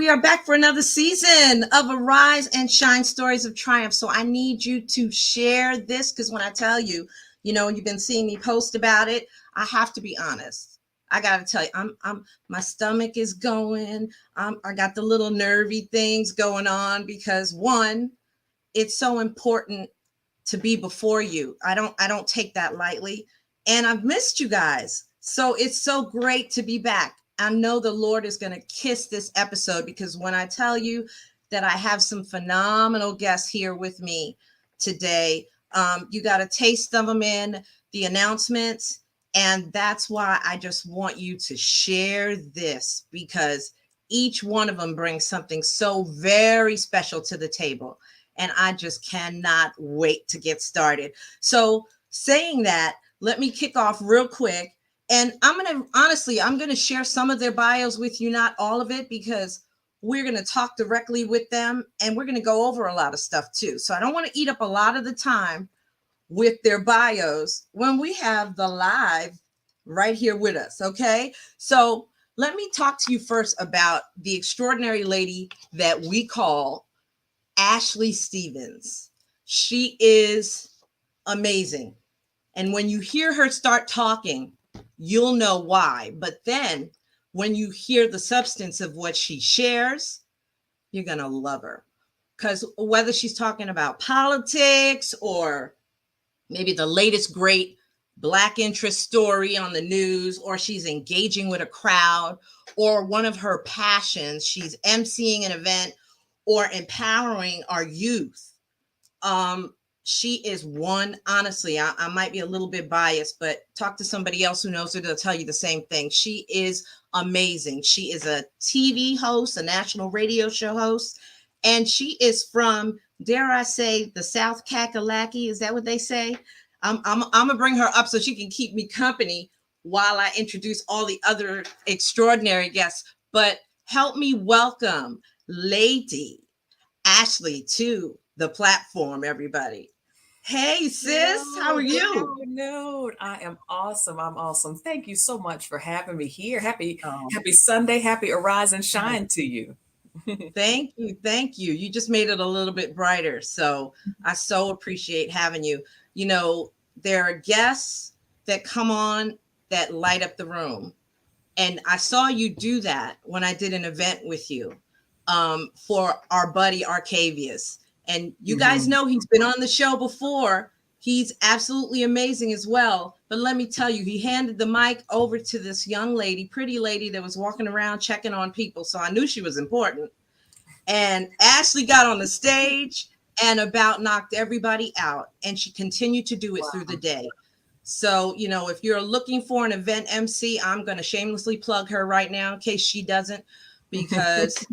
we are back for another season of Arise and Shine Stories of Triumph. So I need you to share this because when I tell you, you've been seeing me post about it, I have to be honest. I got to tell you, my stomach is going. I got the little nervy things going on because one, it's so important to be before you. I don't take that lightly. And I've missed you guys. So it's so great to be back. I know the Lord is going to kiss this episode because when I tell you that I have some phenomenal guests here with me today, you got a taste of them in the announcements. And that's why I just want you to share this because each one of them brings something so very special to the table. And I just cannot wait to get started. So saying that, let me kick off real quick. And I'm going to share some of their bios with you, not all of it, because we're going to talk directly with them and we're going to go over a lot of stuff too. So I don't want to eat up a lot of the time with their bios when we have the live right here with us. Okay. So let me talk to you first about the extraordinary lady that we call Ashley Stevens. She is amazing. And when you hear her start talking, you'll know why. But then when you hear the substance of what she shares, you're going to love her. Because whether she's talking about politics or maybe the latest great Black interest story on the news, or she's engaging with a crowd, or one of her passions, she's emceeing an event or empowering our youth. She is one, honestly, I might be a little bit biased, but talk to somebody else who knows her, they'll tell you the same thing. She is amazing. She is a TV host, a national radio show host, and she is from, dare I say, the South Kakalaki. Is that what they say? I'm gonna bring her up so she can keep me company while I introduce all the other extraordinary guests. But help me welcome Lady Ashley to the platform, everybody. Hey, sis, how are you? No, I am awesome. I'm awesome. Thank you so much for having me here. Happy, Oh, happy Sunday. Happy Arise and Shine to you. thank you. Thank you. You just made it a little bit brighter. So I so appreciate having you. There are guests that come on that light up the room. And I saw you do that when I did an event with you for our buddy Arcavius. And you guys Mhm. know he's been on the show before. He's absolutely amazing as well. But let me tell you, he handed the mic over to this young lady, pretty lady that was walking around checking on people. So I knew she was important. And Ashley got on the stage and about knocked everybody out. And she continued to do it through the Wow. day. So, if you're looking for an event MC, I'm going to shamelessly plug her right now in case she doesn't, because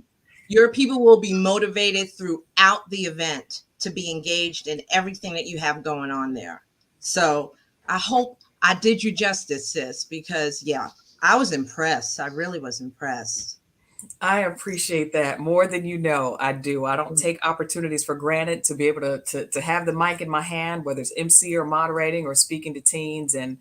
your people will be motivated throughout the event to be engaged in everything that you have going on there. So I hope I did you justice, sis, because yeah, I was impressed. I really was impressed. I appreciate that more than you know. I do. I don't take opportunities for granted to be able to have the mic in my hand, whether it's MC or moderating or speaking to teens. And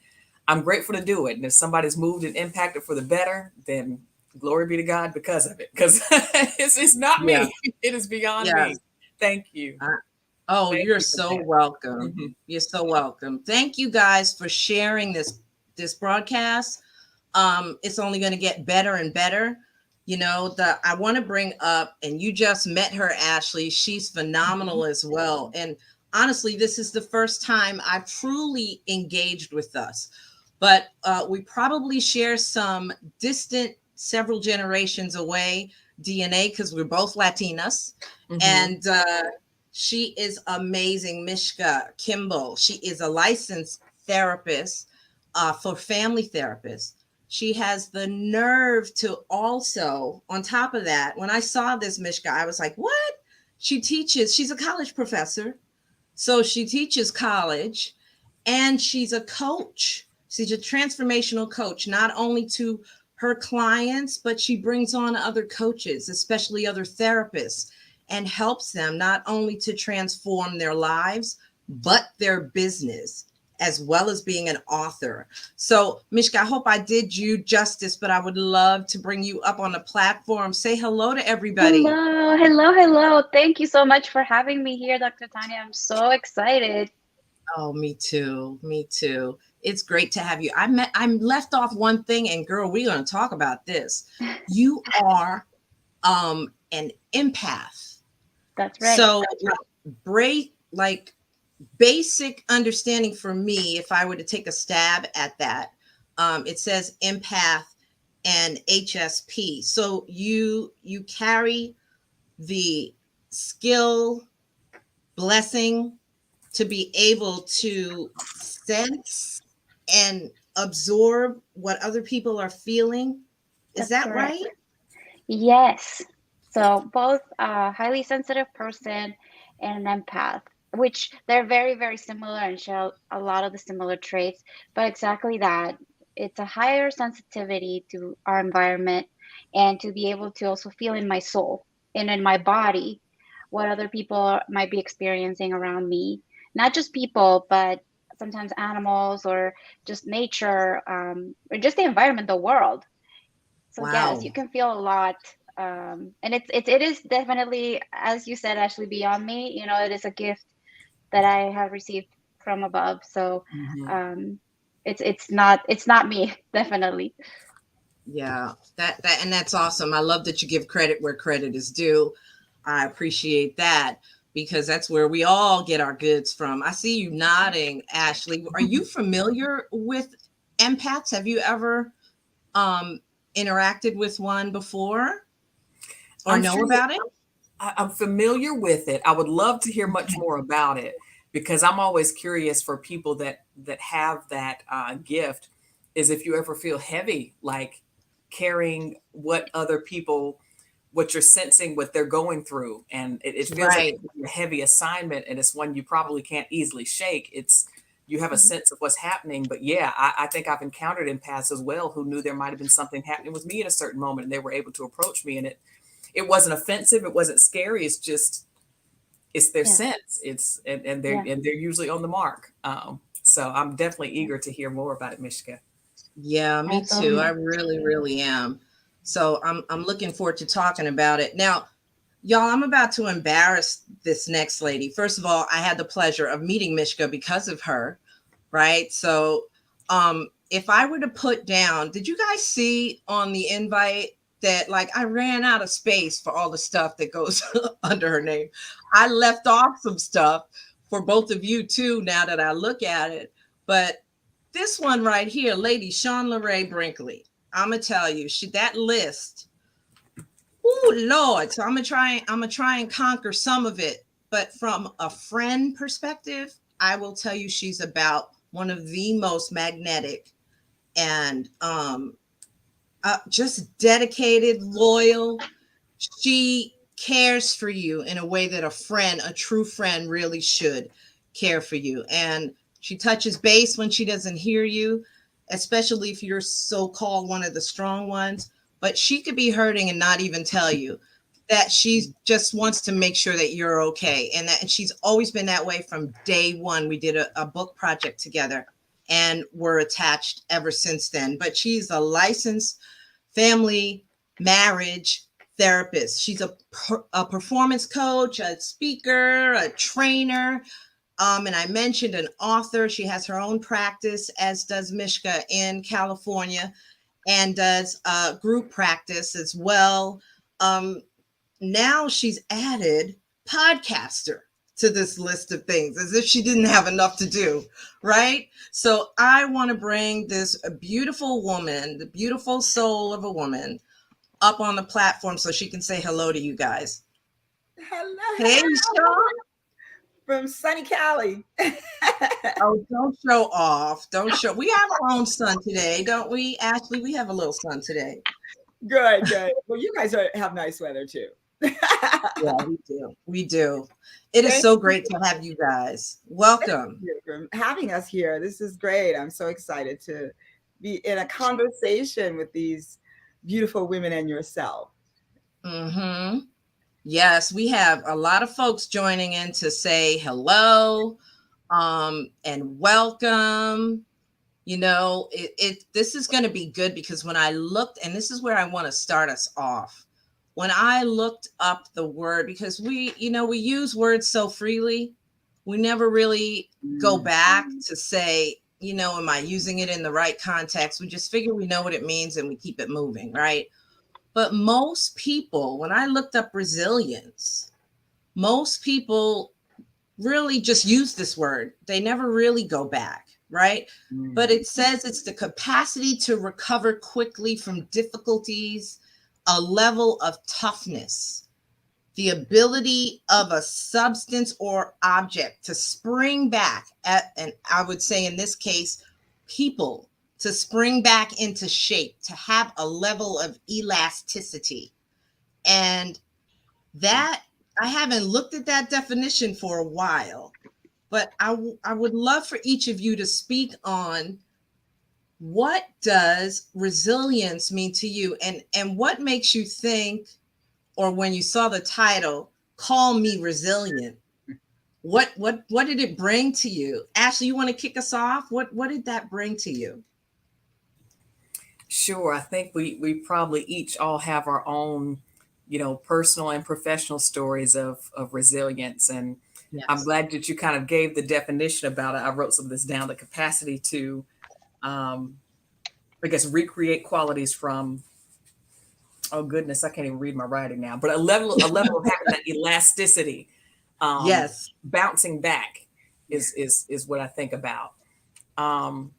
I'm grateful to do it. And if somebody's moved and impacted for the better, then glory be to God because of it. Because it's not Yeah. me. It is beyond me. Yes. Thank you. Oh, Thank you're you for so that. welcome. Mhm. You're so welcome. Thank you guys for sharing this broadcast. It's only going to get better and better. I want to bring up, and you just met her, Ashley. She's Mhm. phenomenal as well. And honestly, this is the first time I've truly engaged with us. But we probably share some distant, several generations away DNA because we're both Latinas. Mhm. And she is amazing, Mishka Kimball. She is a licensed therapist for family therapists. She has the nerve to also, on top of that, when I saw this Mishka, I was like, what? She's a college professor. So she teaches college and she's a coach. She's a transformational coach, not only to her clients, but she brings on other coaches, especially other therapists, and helps them not only to transform their lives, but their business. as well as being an author. So, Mishka, I hope I did you justice, but I would love to bring you up on the platform. Say hello to everybody. Hello, hello, hello. Thank you so much for having me here, Dr. Tanya. I'm so excited. Oh, me too. Me too. It's great to have you. I'm left off one thing, and girl, we're going to talk about this. You are an empath. That's right. So, like basic understanding for me, if I were to take a stab at that, it says empath and HSP. So you carry the skill, blessing to be able to sense and absorb what other people are feeling. Is That's that correct. right? Yes. So both a highly sensitive person and an empath, which they're very, very similar and share a lot of the similar traits, but exactly that. It's a higher sensitivity to our environment and to be able to also feel in my soul and in my body what other people might be experiencing around me. Not just people, but sometimes animals or just nature, or just the environment, the world. So yes, you Wow. can feel a lot, and it is definitely, as you said, Ashley, beyond me. You know, it is a gift that I have received from above. So Mhm. um, it's not me, definitely. Yeah, that and that's awesome. I love that you give credit where credit is due. I appreciate that because that's where we all get our goods from. I see you nodding, Ashley. Are you familiar with empaths? Have you ever um interacted with one before or I'm know sure about it? I'm familiar with it. I would love to hear much more about it because I'm always curious for people that have that gift. Is if you ever feel heavy, like carrying what other people, what you're sensing, what they're going through, and it feels like Right. a heavy assignment, and it's one you probably can't easily shake. It's you have a Mhm. sense of what's happening, but yeah, I think I've encountered empaths as well who knew there might have been something happening with me at a certain moment, and they were able to approach me, and it wasn't offensive, it wasn't scary. It's just it's their Yeah, sense. It's yeah, and they're usually on the mark. So I'm definitely eager to hear more about it, Mishka. Yeah, me too. I absolutely. really, really am. So I'm looking forward to talking about it. Now, y'all, I'm about to embarrass this next lady. First of all, I had the pleasure of meeting Mishka because of her, right? So, if I were to put down, did you guys see on the invite that like I ran out of space for all the stuff that goes under her name? I left off some stuff for both of you too, now that I look at it. But this one right here, Lady Sean LeRae Brinkley, I'm gonna tell you, that list. Oh Lord. So I'm gonna try and conquer some of it. But from a friend perspective, I will tell you she's about one of the most magnetic and just dedicated, loyal. She cares for you in a way that a friend, a true friend, really should care for you. And she touches base when she doesn't hear you, especially if you're so called one of the strong ones. But she could be hurting and not even tell you that she just wants to make sure that you're okay. And she's always been that way from day one. We did a book project together and we're attached ever since then. But she's a licensed family marriage therapist. She's a performance coach, a speaker, a trainer. And I mentioned an author. She has her own practice, as does Mishka in California, and does group practice as well. Um, Now she's added podcaster to this list of things as if she didn't have enough to do, right? So I want to bring this beautiful woman, the beautiful soul of a woman, up on the platform so she can say hello to you guys. Hello, Hey, hello Sean. from sunny Cali. Oh, don't show off. Don't show. We have our own son today, don't we, Ashley? We have a little son today. Good, good. Well, you guys have nice weather too. Yeah, we do. We do. It is Thank so great to have you guys. Welcome. you for having us here. This is great. I'm so excited to be in a conversation with these beautiful women and yourself. Mm-hmm. Yes, we have a lot of folks joining in to say hello. and welcome. You know, this is going to be good because when I looked, and this is where I want to start us off. When I looked up the word, because we use words so freely, we never really go back to say, am I using it in the right context? We just figure we know what it means and we keep it moving, right? But most people, when I looked up resilience, most people really just use this word. They never really go back, right? But it says it's the capacity to recover quickly from difficulties, a level of toughness, the ability of a substance or object to spring back and I would say in this case, people to spring back into shape, to have a level of elasticity. And that I haven't looked at that definition for a while, but I would love for each of you to speak on what does resilience mean to you, and what makes you think, or when you saw the title, Call Me Resilient, what did it bring to you? Ashley, you want to kick us off? What did that bring to you? Sure. I think we probably each all have our own, personal and professional stories of resilience. And Yes. I'm glad that you kind of gave the definition about it. I wrote some of this down, the capacity to, I guess, recreate qualities from, oh goodness, I can't even read my writing now, but a level of having that elasticity, Yes. bouncing back is what I think about. And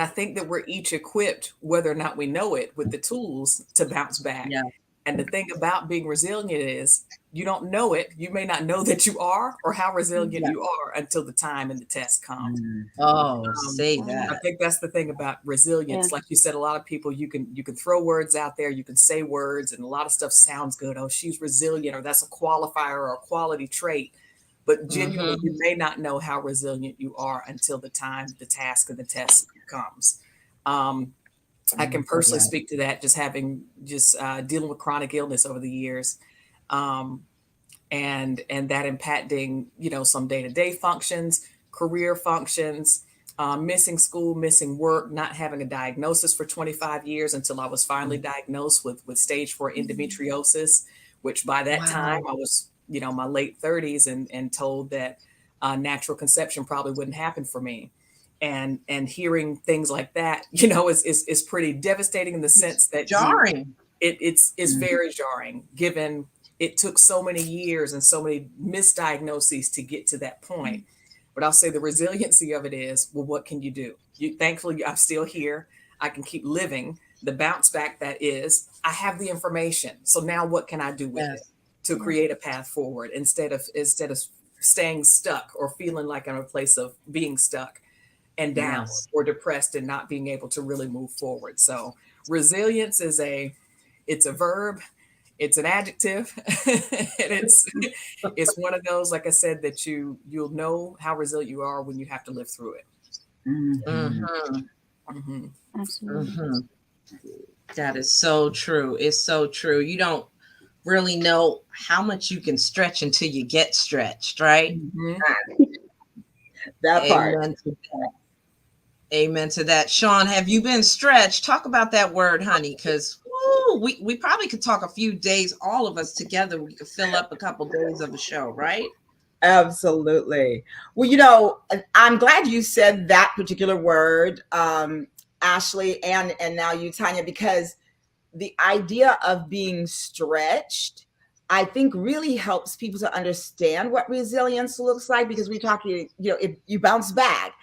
I think that we're each equipped, whether or not we know it, with the tools to bounce back. Yeah. And the thing about being resilient is you don't know it. You may not know that you are or how resilient you are until the time and the test comes. Oh, say I that. think that's the thing about resilience. Yeah. Like you said, a lot of people, you can throw words out there, you can say words, and a lot of stuff sounds good. Oh, she's resilient, or that's a qualifier or a quality trait. But genuinely, you may not know how resilient you are until the time, the task, and the test comes. I can personally speak to that, just having dealing with chronic illness over the years, and that impacting some day-to-day functions, career functions, missing school, missing work, not having a diagnosis for 25 years until I was finally diagnosed with stage 4 endometriosis, which by that time I was my late 30s and told that natural conception probably wouldn't happen for me. And hearing things like that, is pretty devastating in the sense that Jarring. It's very jarring, given it took so many years and so many misdiagnoses to get to that point. But I'll say the resiliency of it is, well, what can you do? Thankfully, I'm still here. I can keep living. The bounce back that is, I have the information. So now what can I do with it to create a path forward instead of staying stuck or feeling like I'm in a place of being stuck and down or depressed and not being able to really move forward. So resilience is it's a verb, it's an adjective, and it's one of those, like I said, that you'll know how resilient you are when you have to live through it. Absolutely. That is so true. It's so true. You don't really know how much you can stretch until you get stretched, right? That part. Amen to that. Amen to that. Sean, have you been stretched? Talk about that word, honey, because we probably could talk a few days, all of us together. We could fill up a couple days of a show, right? Absolutely. Well, I'm glad you said that particular word, Ashley, and now you, Tanya, because the idea of being stretched, I think, really helps people to understand what resilience looks like, because we talk, if you bounce back,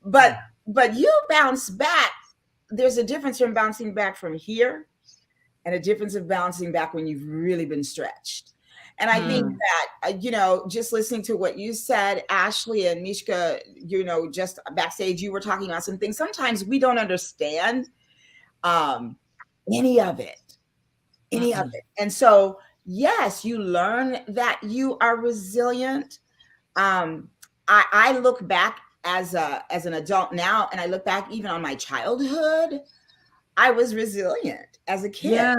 but you bounce back. There's a difference from bouncing back from here and a difference of bouncing back when you've really been stretched. And I think that, just listening to what you said, Ashley and Mishka, just backstage, you were talking about some things. Sometimes we don't understand any of it. And so, yes, you learn that you are resilient. I look back as an adult now, and I look back even on my childhood. I was resilient as a kid.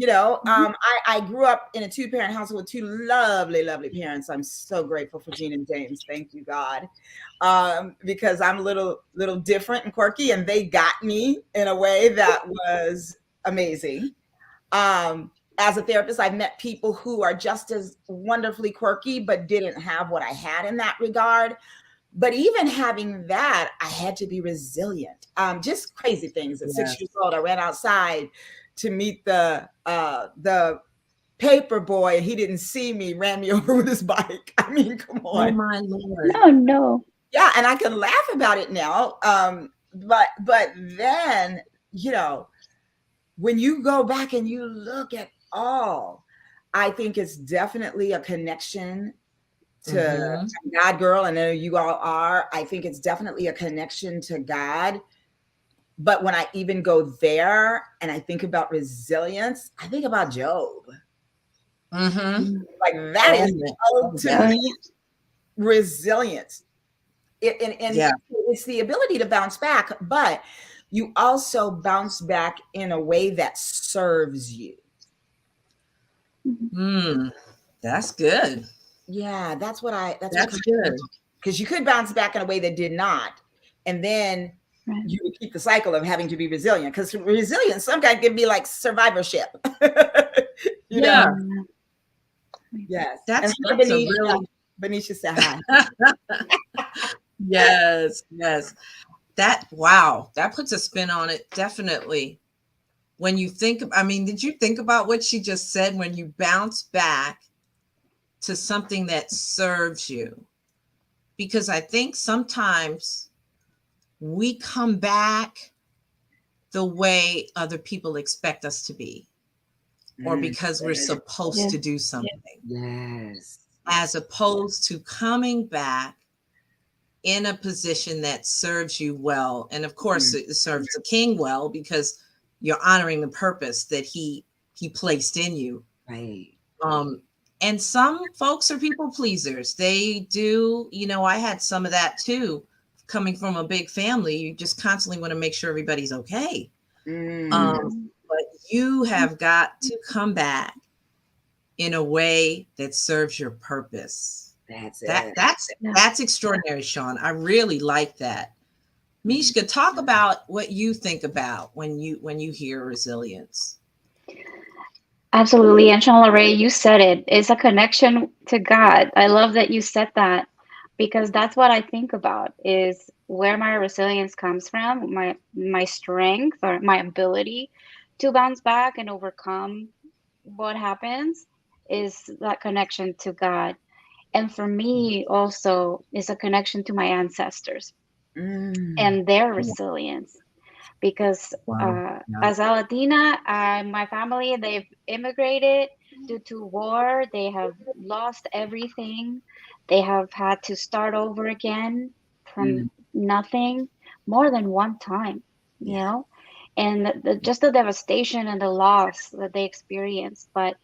You know, I grew up in a 2-parent household with 2 lovely, lovely parents. I'm so grateful for Gene and James. Thank you, God. Because I'm a little different and quirky, and they got me in a way that was amazing. As a therapist, I've met people who are just as wonderfully quirky, but didn't have what I had in that regard. But even having that, I had to be resilient. Just crazy things. At 6 years old, I ran outside to meet the paper boy, and he didn't see me, ran me over with his bike. I mean, come Oh on. my Lord. No, no. Yeah, and I can laugh about it now. But then, you know, when you go back and you look at all, I think it's definitely a connection to God, girl. I know you all are. I think it's definitely a connection to God. But when I even go there and I think about resilience, I think about Job. Like that is to me resilience. It's the ability to bounce back, but you also bounce back in a way that serves you. That's good. Yeah, that's That's good. Because you could bounce back in a way that did not, and then you would keep the cycle of having to be resilient. Because resilience sometimes can be like survivorship. you know? Yes. That's Benicia said hi. Yes. That puts a spin on it. Definitely. When you think, I mean, did you think about what she just said? When you bounce back to something that serves you? Because I think sometimes we come back the way other people expect us to be, or because we're supposed to do something. Yes. As opposed to coming back in a position that serves you well. And of course, it serves the king well because you're honoring the purpose that he placed in you. Right. And some folks are people pleasers. They do, you know, I had some of that too. Coming from a big family, you just constantly want to make sure everybody's okay. But you have got to come back in a way that serves your purpose. That's extraordinary, Sean. I really like that. Mishka, talk about what you think about when you hear resilience. Absolutely. And Sean Lorraine, you said it. It's a connection to God. I love that you said that because that's what I think about is where my resilience comes from, my strength or my ability to bounce back and overcome what happens is that connection to God. And for me also is a connection to my ancestors and their resilience. Because as a Latina, my family, they've immigrated due to war. They have lost everything. They have had to start over again from nothing more than one time, you know, and just the devastation and the loss that they experienced, but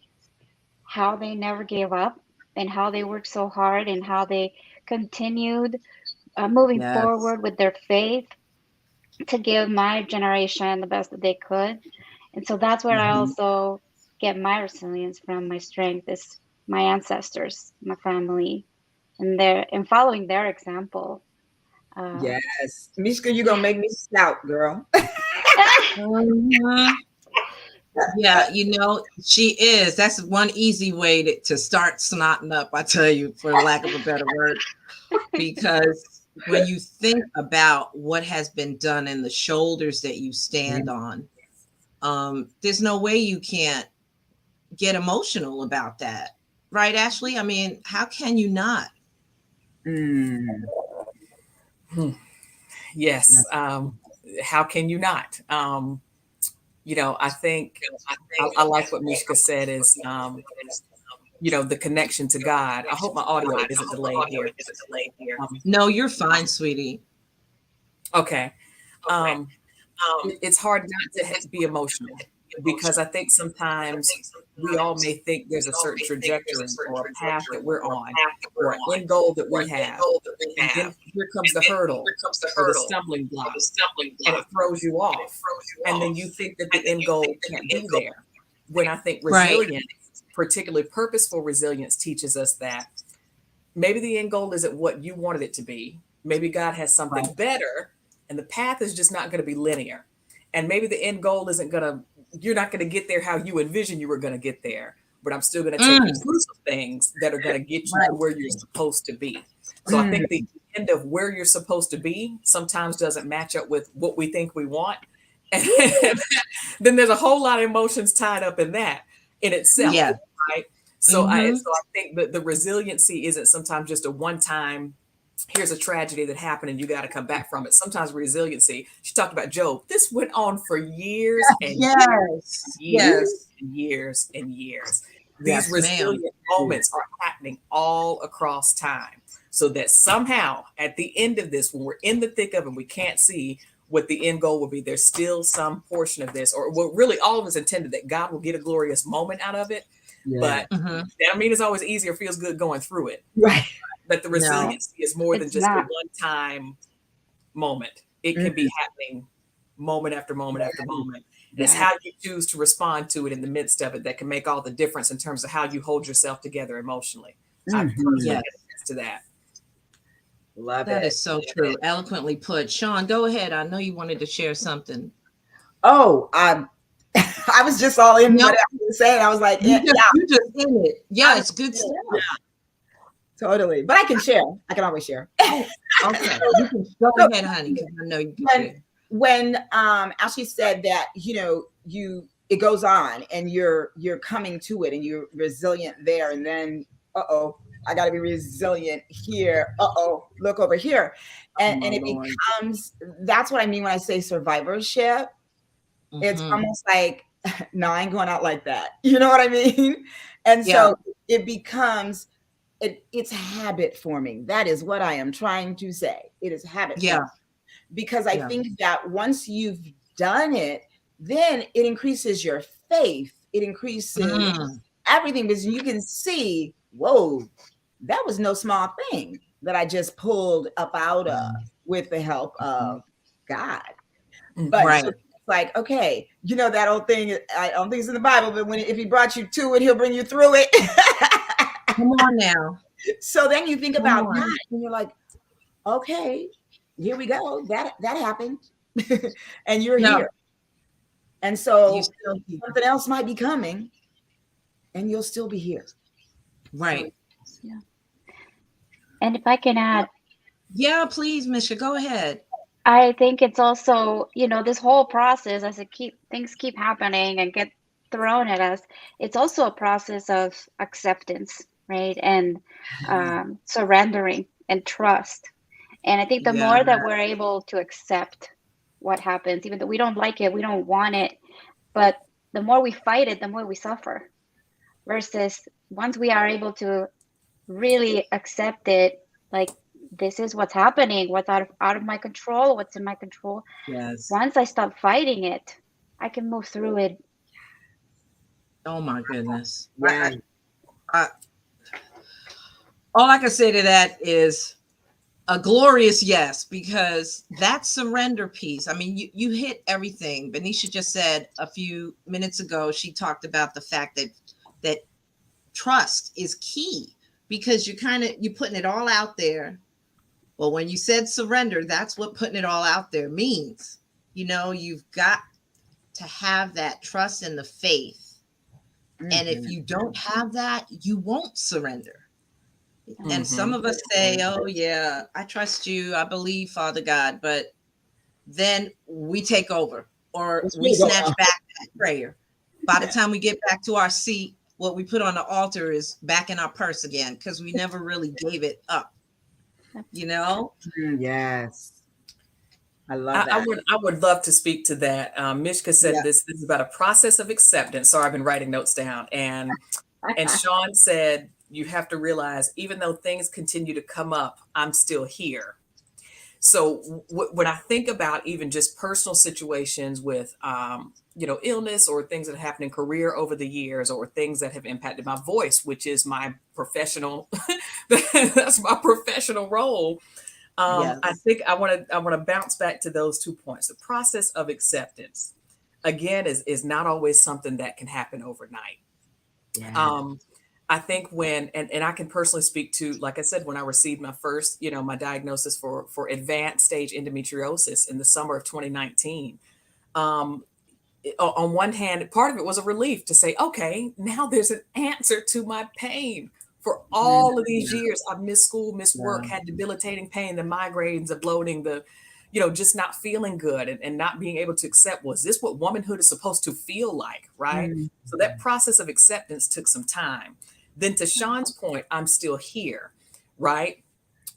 how they never gave up and how they worked so hard and how they continued moving forward with their faith to give my generation the best that they could. And so that's where I also get my resilience from. My strength is my ancestors, my family, and following their example. Yes. Mishka, you're going to make me shout, girl. Yeah, you know, she is. That's one easy way to start snotting up, I tell you, for lack of a better word. Because when you think about what has been done and the shoulders that you stand on, there's no way you can't get emotional about that. Right, Ashley? I mean, how can you not? Yes. How can you not? You know, I think I like what Mishka said is, you know, the connection to God. I hope my audio isn't delayed here. No, you're fine, sweetie. Okay. It's hard not to be emotional because I think sometimes we all may think there's a certain trajectory or a path that we're on or an end goal that we have. And then here comes the hurdle or the stumbling block and it throws you off. And then you think that the end goal can't be there. when I think Right. resilience, particularly purposeful resilience, teaches us that maybe the end goal isn't what you wanted it to be. Maybe God has something better, and the path is just not going to be linear. And maybe the end goal isn't going to, you're not going to get there how you envision you were going to get there, but I'm still going to take you Mm, through some things that are going to get you right. to where you're supposed to be. So I think the end of where you're supposed to be sometimes doesn't match up with what we think we want. And then there's a whole lot of emotions tied up in that in itself, Yeah. right? So Mm-hmm. I think that the resiliency isn't sometimes just a one time, here's a tragedy that happened and you got to come back from it. Sometimes resiliency, she talked about Job. This went on for years and Yes. years Yes. and years and years. These Yes, ma'am. resilient moments are happening all across time. So that somehow at the end of this, when we're in the thick of it, and we can't see what the end goal will be, there's still some portion of this, or well, really all of us intended that God will get a glorious moment out of it. But Mm-hmm. that don't mean it's always easy or feels good going through it. Right. But the No. resiliency is more than It's just a not. one-time moment. It can be happening moment after moment after moment. And it's how you choose to respond to it in the midst of it that can make all the difference in terms of how you hold yourself together emotionally. I personally Yes. can attest to that. Love That it. is so true. Eloquently put. Sean, go ahead. I know you wanted to share something. Oh, I was just all in No. what I was saying. I was like, You yeah, just in it. Yeah, it's good stuff. totally. But I can share. I can always share. Okay. You can go ahead, honey, because I know you can share. When Ashley said that, it goes on and you're coming to it and you're resilient there, and then I got to be resilient here. Look over here. And it becomes, that's what I mean when I say survivorship. It's Mhm. almost like, no, I ain't going out like that. You know what I mean? And so it becomes, it's habit forming. That is what I am trying to say. It is habit forming. Because I think that once you've done it, then it increases your faith. It increases everything, because you can see, whoa, that was no small thing that I just pulled up out of with the help of God. But so it's like, okay, that old thing, I don't think it's in the Bible, but if he brought you to it, he'll bring you through it. Come on now. So then you think about that and you're like, okay, here we go. That happened. And you're here. And so something else might be coming and you'll still be here. Right. Yeah. And if I can add. Yeah, please, Misha, go ahead. I think it's also, this whole process, as things keep happening and get thrown at us, it's also a process of acceptance, right? And surrendering and trust. And I think the more that we're able to accept what happens, even though we don't like it, we don't want it, but the more we fight it, the more we suffer. Versus once we are able to really accept it, like, this is what's happening, what's out of my control, what's in my control. Yes. Once I stop fighting it, I can move through it. Oh my goodness. Yeah. All I can say to that is a glorious yes, because that surrender piece, I mean, you hit everything. Benicia just said a few minutes ago, she talked about the fact that trust is key, because you're putting it all out there. Well, when you said surrender, that's what putting it all out there means. You've got to have that trust and the faith. And if you don't have that, you won't surrender. And some of us say, oh yeah, I trust you, I believe, Father God, but then we take over, or we snatch back that prayer. By the time we get back to our seat, what we put on the altar is back in our purse again, because we never really gave it up. Yes. I love that. I would love to speak to that. Mishka said this is about a process of acceptance. Sorry, I've been writing notes down. And Sean said, you have to realize, even though things continue to come up, I'm still here. So when I think about even just personal situations with, illness or things that happen in career over the years, or things that have impacted my voice, which is my professional, that's my professional role. I think I want to bounce back to those 2 points. The process of acceptance. again, is not always something that can happen overnight. Yeah. I think and I can personally speak to, like I said, when I received my first, my diagnosis for advanced stage endometriosis in the summer of 2019. Um, on one hand, part of it was a relief to say, okay, now there's an answer to my pain. For all of these years, I've missed school, missed work, Yeah. had debilitating pain, the migraines, the bloating, just not feeling good and not being able to accept, was this what womanhood is supposed to feel like, right? Mm. So that process of acceptance took some time. Then to Sean's point, I'm still here, right?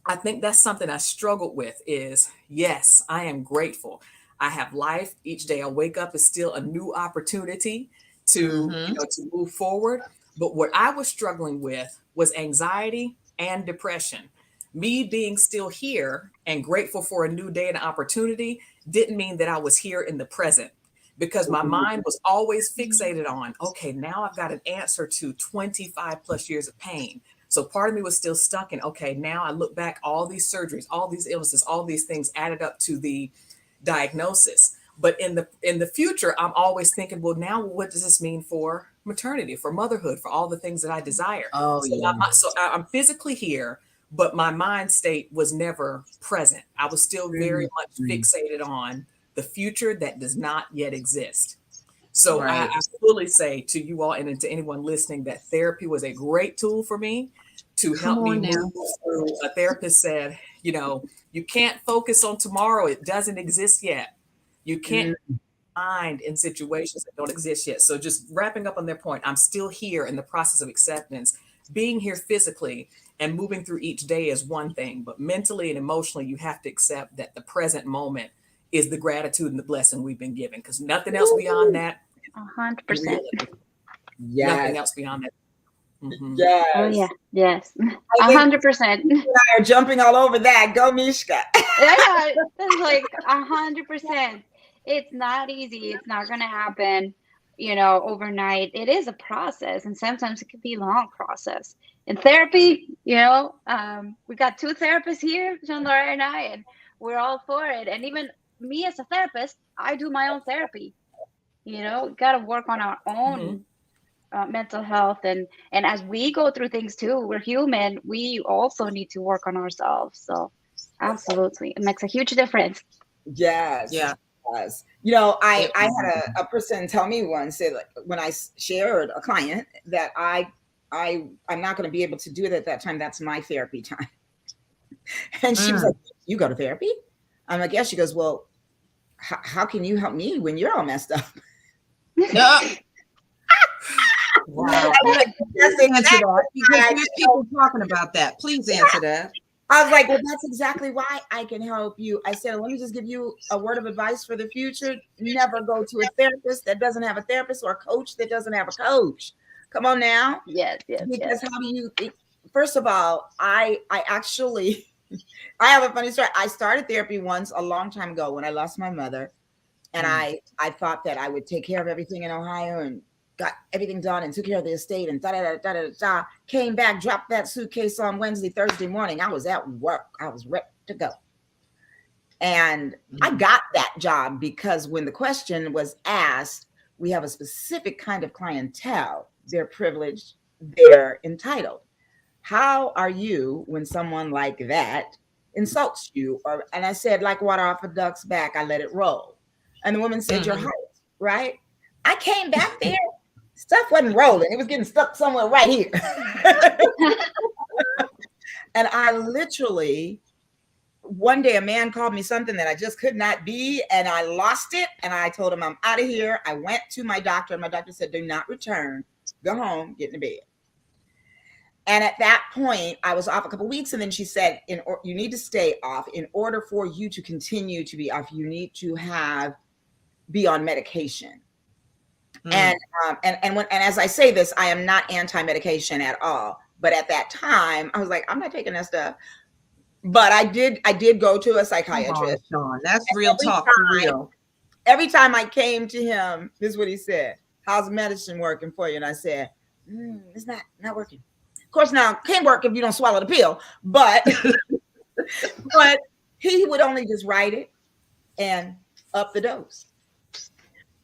I think that's something I struggled with is, yes, I am grateful. I have life. Each day I wake up is still a new opportunity to, Mhm. to move forward. But what I was struggling with was anxiety and depression. Me being still here and grateful for a new day and opportunity didn't mean that I was here in the present, because my mind was always fixated on, okay, now I've got an answer to 25 plus years of pain. So part of me was still stuck in, okay, now I look back, all these surgeries, all these illnesses, all these things added up to the diagnosis. But in the future, I'm always thinking, well, now what does this mean for maternity, for motherhood, for all the things that I desire? Oh, So, yeah. I'm physically here, but my mind state was never present. I was still very much fixated on the future that does not yet exist. So I Right. fully say to you all and to anyone listening that therapy was a great tool for me to Come help me on now. move through. A therapist said, you can't focus on tomorrow. It doesn't exist yet. You can't mind in situations that don't exist yet. So just wrapping up on their point, I'm still here in the process of acceptance. Being here physically and moving through each day is one thing, but mentally and emotionally, you have to accept that the present moment is the gratitude and the blessing we've been given, because nothing else beyond that, 100%. nothing Yes. else beyond that. Mhm. Oh Yes. yeah, yes, I think 100%. are jumping all over that. Go, Mishka. Yeah, it's like 100%. It's not easy. It's not gonna happen, overnight. It is a process, and sometimes it can be a long process. In therapy, we got two therapists here, Chandra and I, and we're all for it. And even me as a therapist, I do my own therapy. Got to work on our Mhm. own mental health, and as we go through things too, we're human. We also need to work on ourselves. So, absolutely, it makes a huge difference. Yes. Yeah. Yes. You know, I It, had a person tell me once, say, like, when I shared a client that I'm not going to be able to do it at that time. That's my therapy time. And she was mm. like, "You go to therapy?" I'm like, "Yeah." She goes, "Well, how can you help me when you're all messed up?" Yeah. Wow. That's Please answer exactly that, because why there's people talking about that. Please answer that. I was like, "Well, that's exactly why I can help you." I said, "Let me just give you a word of advice for the future. Never go to a therapist that doesn't have a therapist, or a coach that doesn't have a coach. Come on now, Yes, yes, because yes. how do you? First of all, I actually I have a funny story. I started therapy once a long time ago when I lost my mother, and I thought that I would take care of everything in Ohio and got everything done and took care of the estate and da da da da da da. Came back, dropped that suitcase on Wednesday, Thursday morning. I was at work. I was ready to go. And I got that job because when the question was asked, we have a specific kind of clientele. They're privileged, they're entitled. How are you when someone like that insults you? And I said, like water off a duck's back, I let it roll. And the woman said, "Your Mhm. height," right? I came back there, stuff wasn't rolling. It was getting stuck somewhere right here. And I literally, one day a man called me something that I just could not be, and I lost it. And I told him, "I'm out of here." I went to my doctor, and my doctor said, "Do not return. Go home, get in the bed." And at that point, I was off a couple of weeks, and then she said, "You need to stay off. In order for you to continue to be off, you need to be on medication." Mm. And as I say this, I am not anti-medication at all. But at that time, I was like, "I'm not taking that stuff." But I did go to a Come on, psychiatrist. Sean. That's And real talk for real. every time I came to him, this is what he said: "How's medicine working for you?" And I said, "It's not working." Of course, now it can't work if you don't swallow the pill, but but he would only just write it and up the dose.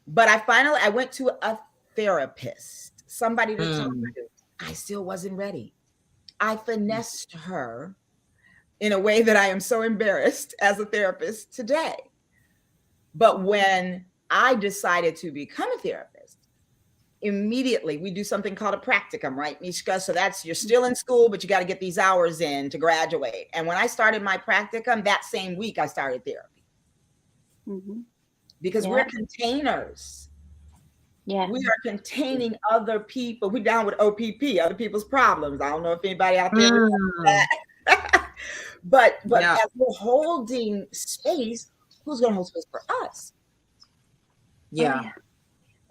But I went to a therapist, somebody to talk Mm. to. I still wasn't ready. I finessed her in a way that I am so embarrassed as a therapist today. But when I decided to become a therapist, immediately we do something called a practicum, right, Mishka? So that's, you're still in school, but you got to get these hours in to graduate. And when I started my practicum, that same week I started therapy. Because we're containers. Yeah. We are containing other people. We're down with OPP, other people's problems. I don't know if anybody out there knows that. but Yeah. as we're holding space, who's going to hold space for us? Yeah. Oh, yeah.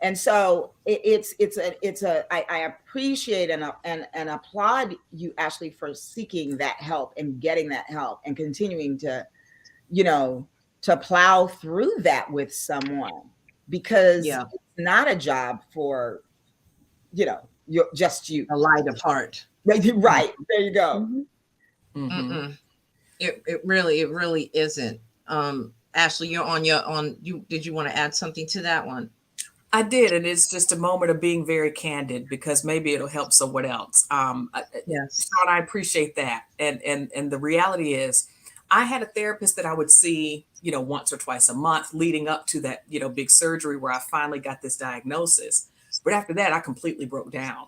And so I appreciate and applaud you, Ashley, for seeking that help and getting that help and continuing to, to plow through that with someone, because Yeah. it's not a job for, just you. A light of heart. Right. There you go. It really isn't. Ashley, did you want to add something to that one? I did, and it's just a moment of being very candid because maybe it'll help someone else. Yes. Sean, I appreciate that, and the reality is, I had a therapist that I would see, once or twice a month, leading up to that, big surgery where I finally got this diagnosis. But after that, I completely broke down,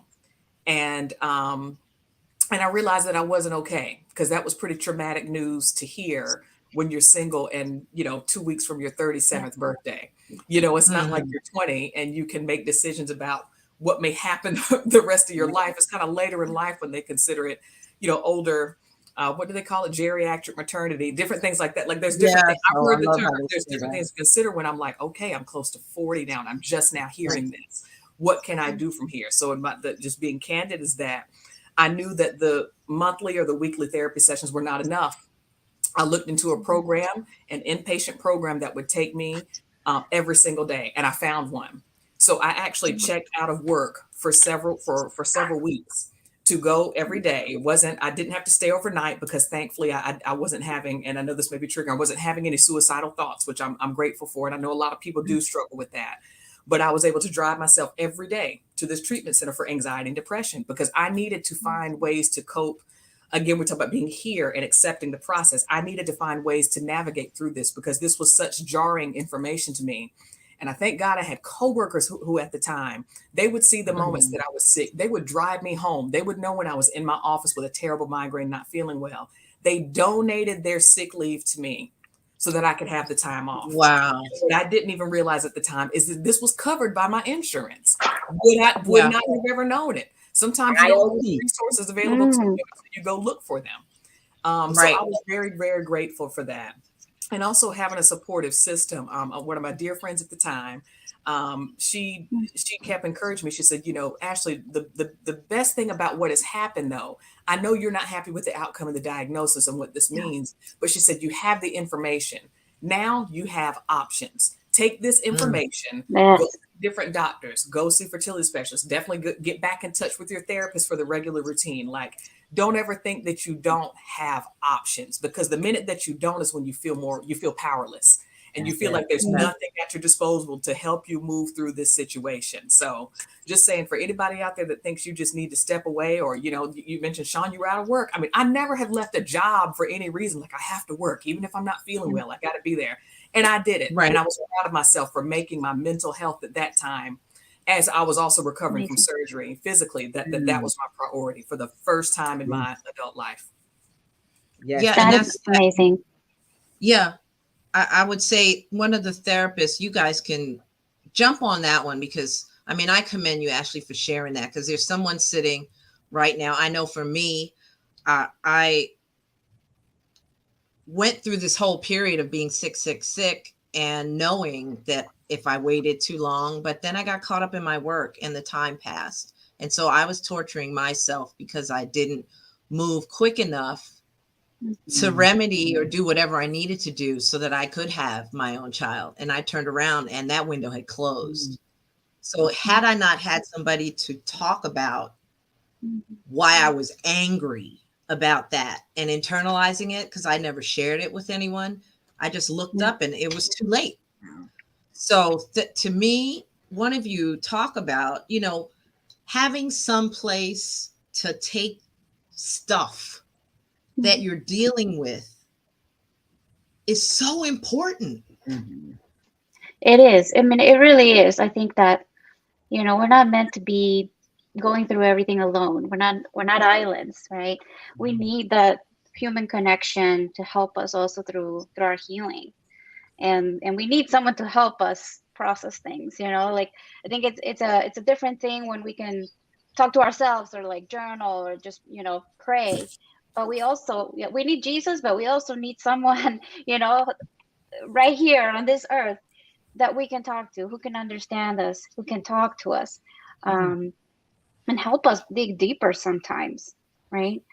and I realized that I wasn't okay, because that was pretty traumatic news to hear when you're single and 2 weeks from your 37th birthday. It's not like you're 20 and you can make decisions about what may happen the rest of your life. It's kind of later in life when they consider it, older. What do they call it? Geriatric maternity, different things like that. Like there's different things. I've heard the term. There's different things to consider when I'm like, okay, I'm close to 40 now, and I'm just now hearing this. What can I do from here? So just being candid is that I knew that the monthly or the weekly therapy sessions were not enough. I looked into a program, an inpatient program that would take me every single day, and I found one. So I actually checked out of work for several weeks to go every day. I didn't have to stay overnight because thankfully I wasn't having, and I know this may be triggering, I wasn't having any suicidal thoughts, which I'm grateful for. And I know a lot of people do struggle with that. But I was able to drive myself every day to this treatment center for anxiety and depression because I needed to find ways to cope. Again, we're talking about being here and accepting the process. I needed to find ways to navigate through this because this was such jarring information to me. And I thank God I had coworkers who at the time, they would see the moments that I was sick. They would drive me home. They would know when I was in my office with a terrible migraine, not feeling well. They donated their sick leave to me so that I could have the time off. Wow. What I didn't even realize at the time is that this was covered by my insurance. Would not have ever known it. Sometimes you don't have resources available to you, so you go look for them. So I was very, very grateful for that. And also having a supportive system. One of my dear friends at the time, she kept encouraging me. She said, Ashley, the best thing about what has happened, though, I know you're not happy with the outcome of the diagnosis and what this means, but she said, you have the information. Now you have options. Take this information, go to different doctors, go see fertility specialists, definitely get back in touch with your therapist for the regular routine. Like, don't ever think that you don't have options, because the minute that you don't is when you feel powerless and you feel like there's nothing at your disposal to help you move through this situation. So just saying, for anybody out there that thinks you just need to step away, or, you mentioned, Sean, you were out of work. I mean, I never have left a job for any reason. Like, I have to work, even if I'm not feeling well, I got to be there. And I did it. Right. And I was proud of myself for making my mental health at that time, as I was also recovering from surgery physically, that was my priority for the first time in my adult life. Yeah, that's amazing. Yeah. I would say one of the therapists, you guys can jump on that one, because I commend you, Ashley, for sharing that, because there's someone sitting right now. I know for me, I went through this whole period of being sick, and knowing that if I waited too long, but then I got caught up in my work and the time passed. And so I was torturing myself because I didn't move quick enough to remedy or do whatever I needed to do so that I could have my own child. And I turned around and that window had closed. So had I not had somebody to talk about why I was angry about that and internalizing it, because I never shared it with anyone, I just looked up and it was too late. So to me, one of you talk about, having some place to take stuff that you're dealing with is so important. Mhm. It is. I mean, it really is. I think that, we're not meant to be going through everything alone. We're not islands, right? We need that human connection to help us also through our healing. And we need someone to help us process things, like I think it's a different thing when we can talk to ourselves or like journal or just, pray. But we also, yeah, we need Jesus, but we also need someone, you know, right here on this earth that we can talk to, who can understand us, who can talk to us, um, and help us dig deeper sometimes, right?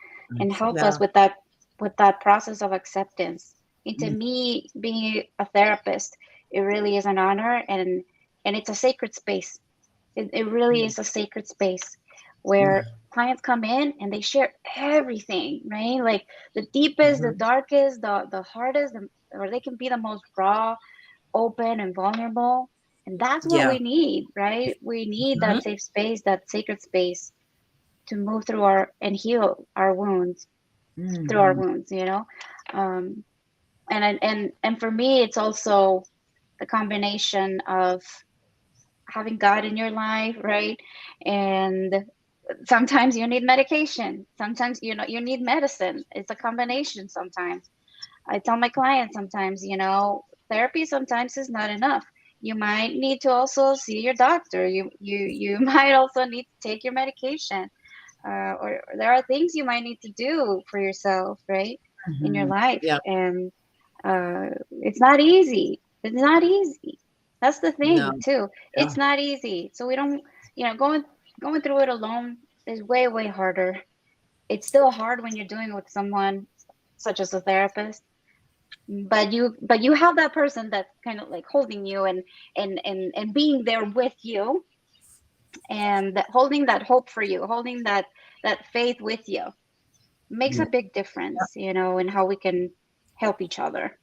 And help Yeah. us with that process of acceptance. And to Mm. me, being a therapist, it really is an honor, and it's a sacred space. It really is a sacred space where clients come in and they share everything, right? Like the deepest, the darkest, the hardest, or they can be the most raw, open, and vulnerable. And that's what Yeah. we need, right? We need Mhm. that safe space, that sacred space to move through our and heal our wounds through our Mhm. wounds, um, and for me, it's also the combination of having God in your life, right? And sometimes you need medication. Sometimes you need medicine. It's a combination. Sometimes I tell my clients, sometimes therapy sometimes is not enough. You might need to also see your doctor. You might also need to take your medication, or there are things you might need to do for yourself, right, in your Mhm. life. Yeah. And it's not easy. It's not easy. That's the No. thing too. Yeah. It's not easy. So we don't, going through it alone is way, way harder. It's still hard when you're doing it with someone such as a therapist, but you have that person that's kind of like holding you and being there with you, and holding that hope for you, holding that faith with you, makes Yeah. a big difference, in how we can help each other.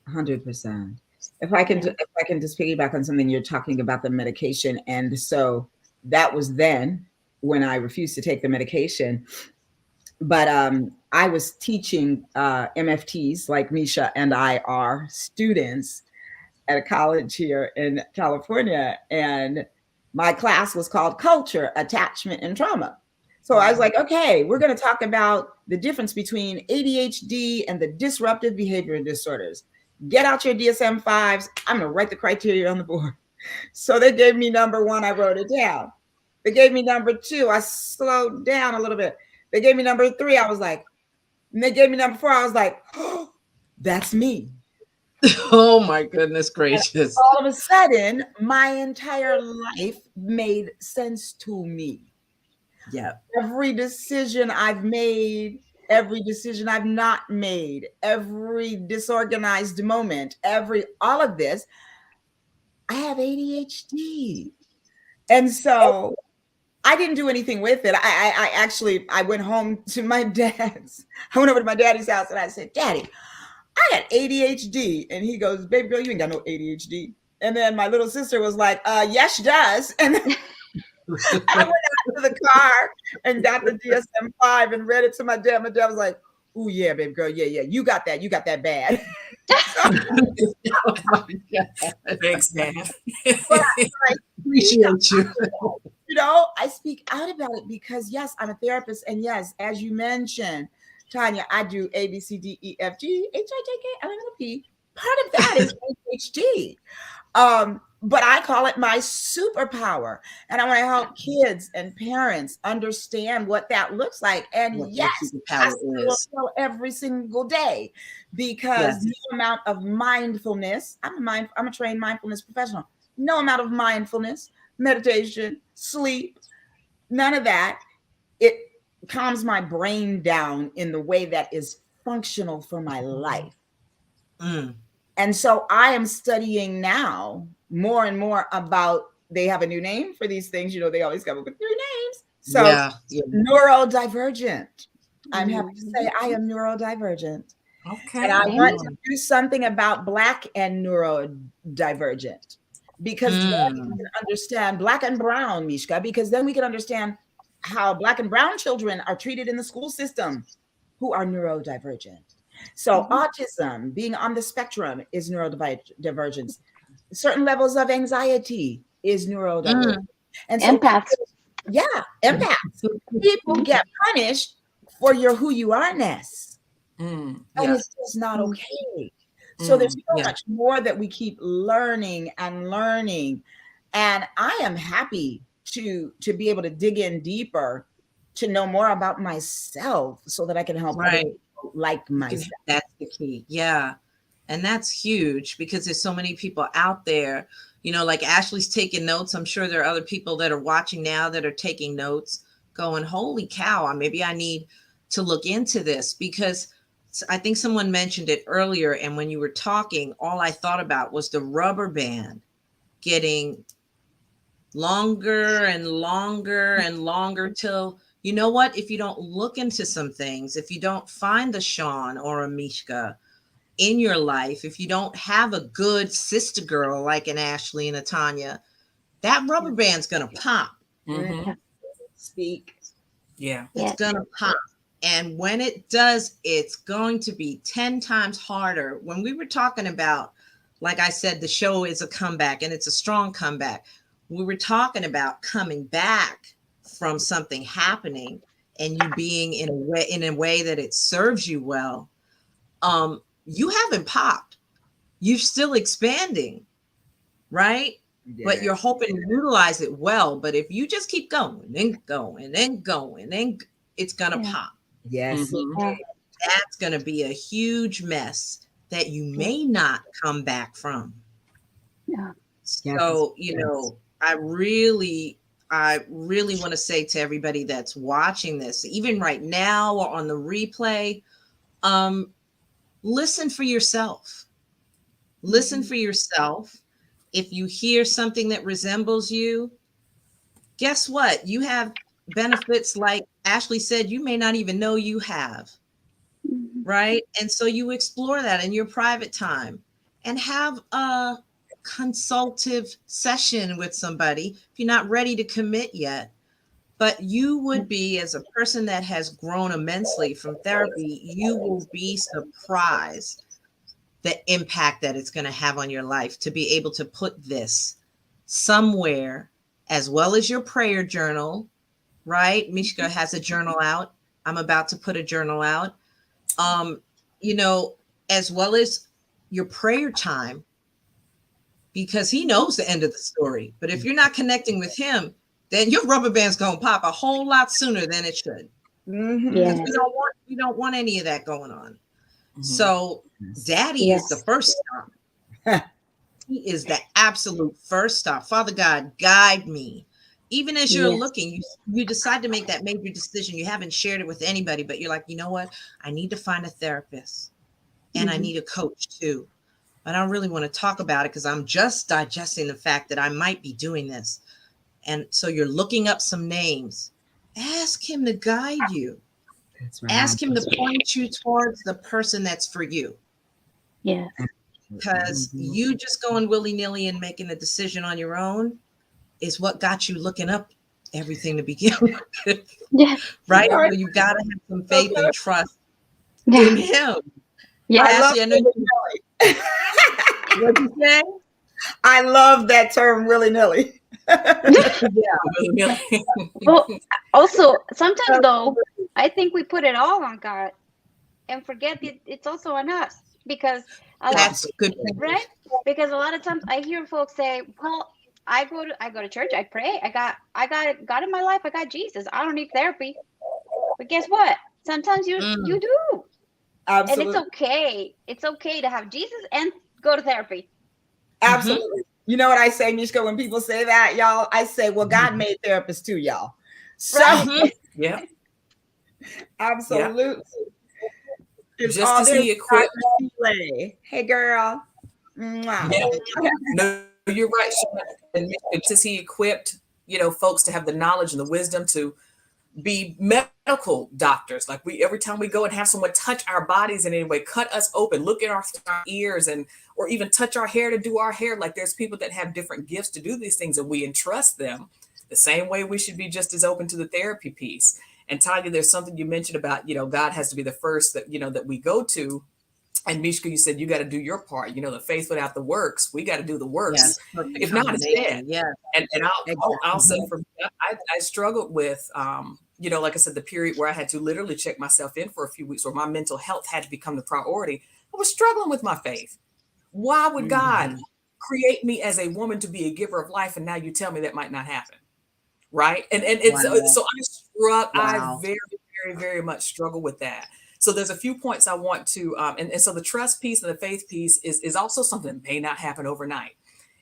100%. If I can just piggyback on something you're talking about, the medication. And so that was then when I refused to take the medication. But I was teaching MFTs, like Misha and I are students at a college here in California. And my class was called Culture, Attachment, and Trauma. So I was like, okay, we're going to talk about the difference between ADHD and the disruptive behavior disorders. Get out your DSM 5s. I'm going to write the criteria on the board. So they gave me number one. I wrote it down. They gave me number two. I slowed down a little bit. They gave me number three. I was like, and they gave me number four. I was like, oh, that's me. Oh my goodness And gracious. all of a sudden, my entire life made sense to me. Yeah. Every decision I've made, every decision I've not made, every disorganized moment, all of this, I have ADHD. And so I didn't do anything with it. I actually I went home to my dad's. I went over to my daddy's house and I said, Daddy, I got ADHD. And he goes, Baby girl, you ain't got no ADHD. And then my little sister was like, yes, she does. And then I went out to the car and got the DSM-5 and read it to my dad. My dad was like, oh yeah, baby girl, yeah, you got that bad. So, Oh my God. Thanks, Dad. but I speak Appreciate you. I speak out about it because yes, I'm a therapist, and yes, as you mentioned, Tanya, I do A B C D E F G H I J K L M N O P. Part of that is ADHD. But I call it my superpower. And I want to help kids and parents understand what that looks like. And What your yes, I superpower still is. feel every single day because Yes. no amount of mindfulness, I'm a trained mindfulness professional. No amount of mindfulness, meditation, sleep, none of that. It calms my brain down in the way that is functional for my life. Mm. And so I am studying now more and more about, they have a new name for these things. They always come up with new names. So Yeah. Yeah. neurodivergent. I'm happy to say Mhm. I am neurodivergent. And Okay. I want to Amen. do something about Black and neurodivergent because then we can understand Black and brown, Mishka, because then we can understand how Black and brown children are treated in the school system who are neurodivergent. So autism, being on the spectrum, is neurodivergence. Certain levels of anxiety is neurodivergent. And so Empaths. empaths. People get punished for your who you are-ness. And it's just not okay. So there's so much more that we keep learning and learning. And I am happy to be able to dig in deeper, to know more about myself so that I can help other people like myself. That's the key. Yeah. And that's huge because there's so many people out there, you know, like Ashley's taking notes. I'm sure there are other people that are watching now that are taking notes going, holy cow, maybe I need to look into this, because I think someone mentioned it earlier. And when you were talking, all I thought about was the rubber band getting longer and longer and longer till, you know what, if you don't look into some things, if you don't find the Sean or a Mishka in your life, if you don't have a good sister girl like an Ashley and a Tanya, that rubber band's gonna pop. Speak. Yeah. It's gonna pop. And when it does, it's going to be 10 times harder. When we were talking about, like I said, the show is a comeback and it's a strong comeback. We were talking about coming back from something happening and you being in a way that it serves you well. You haven't popped. You're still expanding, right? Yeah. But you're hoping to utilize it well. But if you just keep going and going and going, and it's gonna pop. Yes. That's gonna be a huge mess that you may not come back from. Yeah. So, you know, I really want to say to everybody that's watching this, even right now or on the replay, listen for yourself. Listen for yourself. If you hear something that resembles you, guess what? You have benefits, like Ashley said, you may not even know you have, right? And so you explore that in your private time and have a consultative session with somebody if you're not ready to commit yet. But you would be, as a person that has grown immensely from therapy, you will be surprised the impact that it's going to have on your life to be able to put this somewhere, as well as your prayer journal, right? Mishka has a journal out. I'm about to put a journal out. You know, as well as your prayer time, because he knows the end of the story. But if you're not connecting with him, then your rubber band's going to pop a whole lot sooner than it should. Because we don't want any of that going on. So Daddy is the first stop. He is the absolute first stop. Father God, guide me. Even as you're looking, you decide to make that major decision. You haven't shared it with anybody, but you're like, you know what? I need to find a therapist and I need a coach too. But I don't really want to talk about it because I'm just digesting the fact that I might be doing this. And so you're looking up some names. Ask him to guide you. That's right. Ask him to point you towards the person that's for you. Yeah. Because you just going willy-nilly and making a decision on your own is what got you looking up everything to begin with. Right? So you got to have some faith and trust in him. Yeah. Ashley, I know you. What'd you say? I love that term, willy-nilly. Well, also, sometimes though, I think we put it all on God and forget that it's also on us, because that's good, right? Because a lot of times I hear folks say, "Well, I go to church, I pray, I got God in my life, I got Jesus, I don't need therapy." But guess what? Sometimes you do. Absolutely. And it's okay. It's okay to have Jesus and go to therapy. Absolutely. You know what I say, Mishka, when people say that, y'all? I say, well, God made therapists too, y'all. So, yeah. Absolutely. Yeah. Just to see equipped. Hey, girl. Yeah. No, you're right. And to see equipped, you know, folks to have the knowledge and the wisdom to be medical doctors. Like every time we go and have someone touch our bodies in any way, cut us open, look at our ears, and or even touch our hair to do our hair. Like there's people that have different gifts to do these things, and we entrust them the same way we should be just as open to the therapy piece. And Tanya, there's something you mentioned about, God has to be the first that, that we go to. And Mishka, you said you got to do your part. The faith without the works, we got to do the works. Yes, perfect If not, it's combination. dead. Yeah, And I'll say exactly. for me, I struggled with, like I said, the period where I had to literally check myself in for a few weeks, where my mental health had to become the priority. I was struggling with my faith. Why would God create me as a woman to be a giver of life, and now you tell me that might not happen? Right. And it's Wow. so I Wow. very, very, very much struggle with that. So there's a few points I want to, and so the trust piece and the faith piece is also something that may not happen overnight.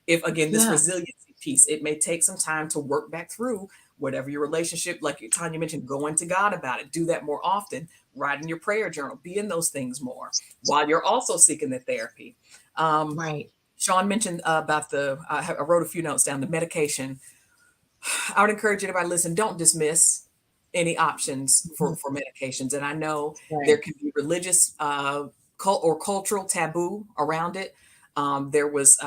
If again, this Yeah. resiliency piece, it may take some time to work back through whatever your relationship, like Tanya mentioned, going to God about it, do that more often, write in your prayer journal, be in those things more while you're also seeking the therapy. Right. Sean mentioned about I wrote a few notes down, the medication. I would encourage everybody to listen, don't dismiss any options for medications. And I know there Right. can be religious or cultural taboo around it. There was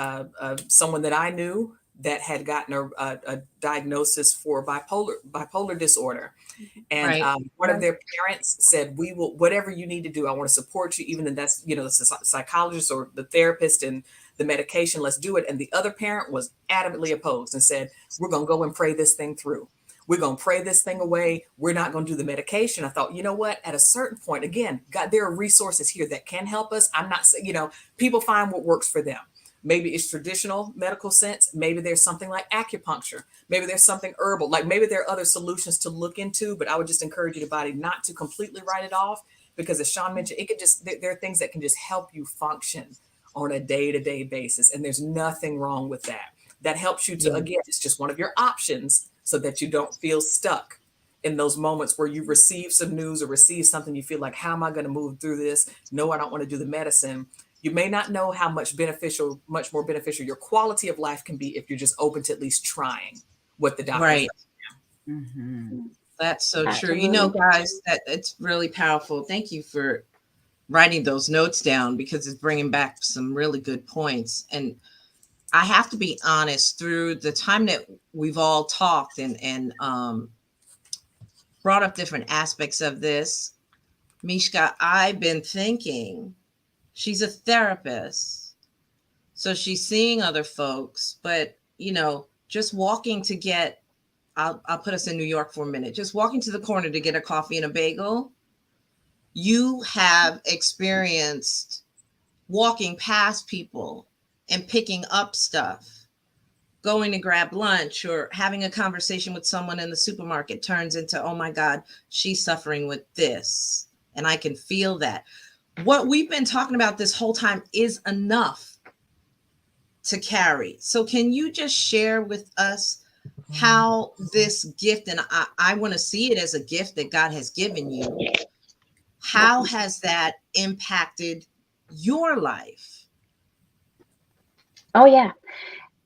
someone that I knew that had gotten a diagnosis for bipolar disorder. And Right. one of their parents said, "We will, whatever you need to do, I want to support you, even if that's, the psychologist or the therapist and the medication, let's do it." And the other parent was adamantly opposed and said, "We're going to go and pray this thing through. We're going to pray this thing away. We're not going to do the medication." I thought, you know what? At a certain point, again, God, there are resources here that can help us. I'm not saying, people find what works for them. Maybe it's traditional medical sense. Maybe there's something like acupuncture. Maybe there's something herbal. Like maybe there are other solutions to look into, but I would just encourage everybody not to completely write it off, because as Sean mentioned, it could just, there are things that can just help you function on a day-to-day basis. And there's nothing wrong with that. That helps you to, Yeah. again, it's just one of your options so that you don't feel stuck in those moments where you receive some news or receive something, you feel like, how am I going to move through this? No, I don't want to do the medicine. You may not know how much more beneficial your quality of life can be if you're just open to at least trying what the doctor Right. says. That's so true. Absolutely. Guys, that it's really powerful. Thank you for writing those notes down, because it's bringing back some really good points. And I have to be honest, through the time that we've all talked and brought up different aspects of this, Mishka, I've been thinking she's a therapist. So she's seeing other folks, but just walking to get, I'll put us in New York for a minute, just walking to the corner to get a coffee and a bagel. You have experienced walking past people and picking up stuff, going to grab lunch, or having a conversation with someone in the supermarket turns into, oh my God, she's suffering with this. And I can feel that. What we've been talking about this whole time is enough to carry. So can you just share with us how this gift, and I want to see it as a gift that God has given you, how has that impacted your life? Oh, yeah.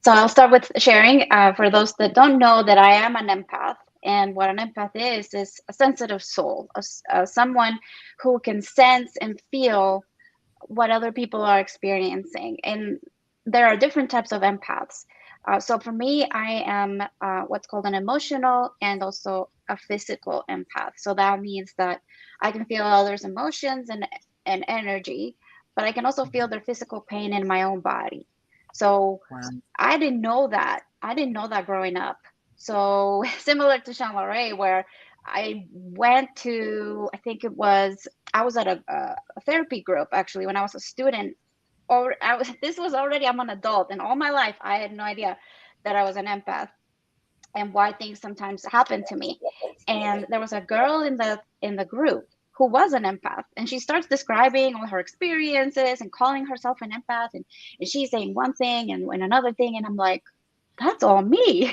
So I'll start with sharing. For those that don't know, that I am an empath. And what an empath is a sensitive soul, someone who can sense and feel what other people are experiencing. And there are different types of empaths. So for me, I am what's called an emotional and also a physical empath. So that means that I can feel others' emotions and energy, but I can also feel their physical pain in my own body. So Wow. I didn't know that. I didn't know that growing up. So similar to Sean Lorraine, where I went to, I think I was at a therapy group actually when I was a student. Or this was already, I'm an adult, and all my life I had no idea that I was an empath and why things sometimes happen to me. And there was a girl in the group who was an empath, and she starts describing all her experiences and calling herself an empath, and she's saying one thing and another thing, and I'm like, that's all me.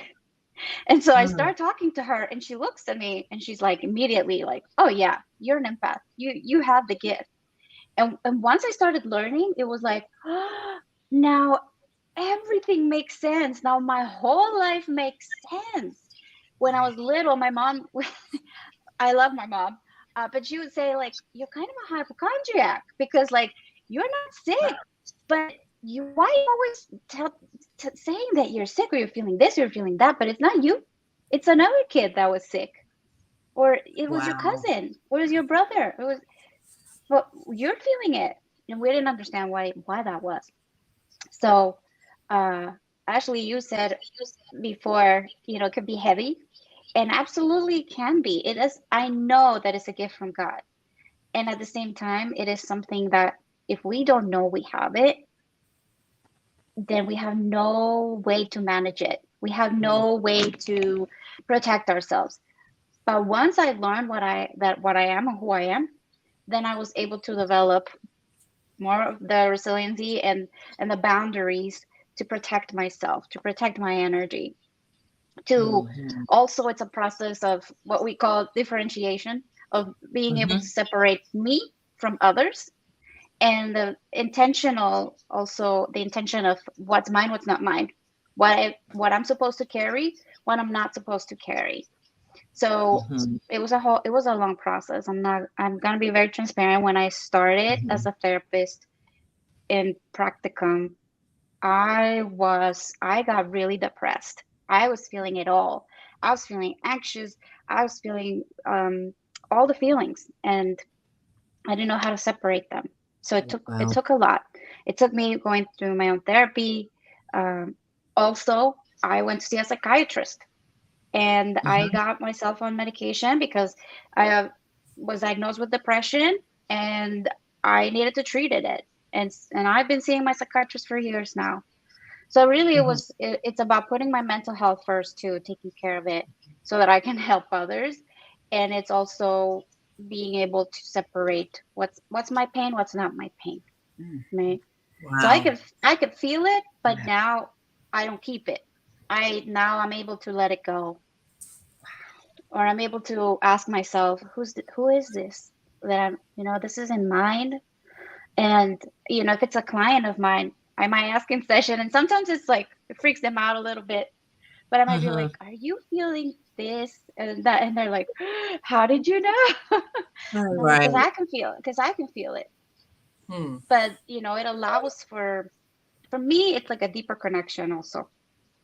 And so I start talking to her, and she looks at me and she's like, immediately like, oh yeah, you're an empath, you have the gift. And once I started learning, it was like, oh, now everything makes sense. Now my whole life makes sense. When I was little, my mom, I love my mom, but she would say like, "You're kind of a hypochondriac because like you're not sick, but why you always saying that you're sick or you're feeling this or you're feeling that, but it's not you, it's another kid that was sick, or it was your Wow. cousin, or it was your brother, it was, but you're feeling it." And we didn't understand why that was. So, Ashley, you said before, it could be heavy, and absolutely it can be. It is. I know that it's a gift from God, and at the same time, it is something that if we don't know we have it, then we have no way to manage it. We have no way to protect ourselves. But once I learned what I am and who I am, then I was able to develop more of the resiliency and the boundaries to protect myself, to protect my energy. To Mhm. also, it's a process of what we call differentiation, of being able to separate me from others, and the intentional, also the intention of what's mine, what's not mine, what I'm supposed to carry, what I'm not supposed to carry. So Mhm. it was a long process. I'm gonna be very transparent. When I started as a therapist in practicum, I got really depressed. I was feeling it all. I was feeling anxious. I was feeling all the feelings, and I didn't know how to separate them. So it Wow. took a lot. It took me going through my own therapy. Um, Also, I went to see a psychiatrist, and I Mhm. got myself on medication because I was diagnosed with depression, and I needed to treat it. And I've been seeing my psychiatrist for years now. So really, Mhm. it's about putting my mental health first too, taking care of it so that I can help others, and it's also being able to separate what's my pain, what's not my pain. Right? So Wow. I could feel it, but Yeah. now I don't keep it. I'm able to let it go, or I'm able to ask myself, who is this that this isn't mine. And if it's a client of mine, I might ask in session, and sometimes it's like it freaks them out a little bit, but I might be Mhm. like, "Are you feeling this and that?" And they're like, "How did you know?" All And I'm like, right. because I can feel it." Hmm. But it allows for me, it's like a deeper connection also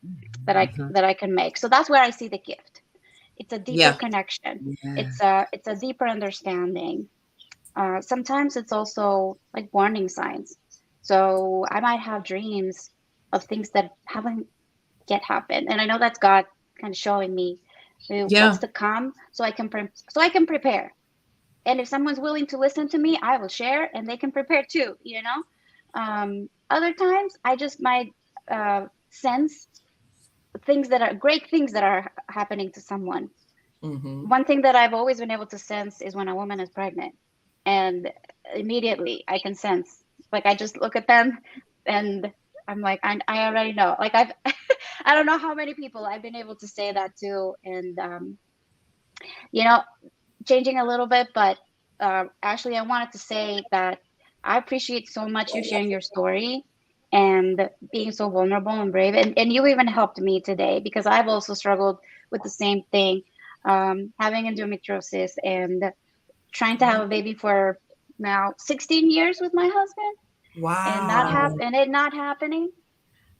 Mhm. that I can make. So that's where I see the gift. It's a deeper Yeah. connection. Yeah. It's a deeper understanding. Sometimes it's also like warning signs. So I might have dreams of things that haven't yet happened, and I know that's God kind of showing me Yeah. what's to come, so I can prepare. And if someone's willing to listen to me, I will share, and they can prepare too. Other times I just might sense great things that are happening to someone. Mm-hmm. One thing that I've always been able to sense is when a woman is pregnant, and immediately I can sense. Like I just look at them, and I'm like, I already know. Like I don't know how many people I've been able to say that to, and you know, changing a little bit, but Ashley, I wanted to say that I appreciate so much you sharing your story and being so vulnerable and brave. And you even helped me today because I've also struggled with the same thing, having endometriosis and trying to have a baby for now 16 years with my husband, and Wow. and it not happening.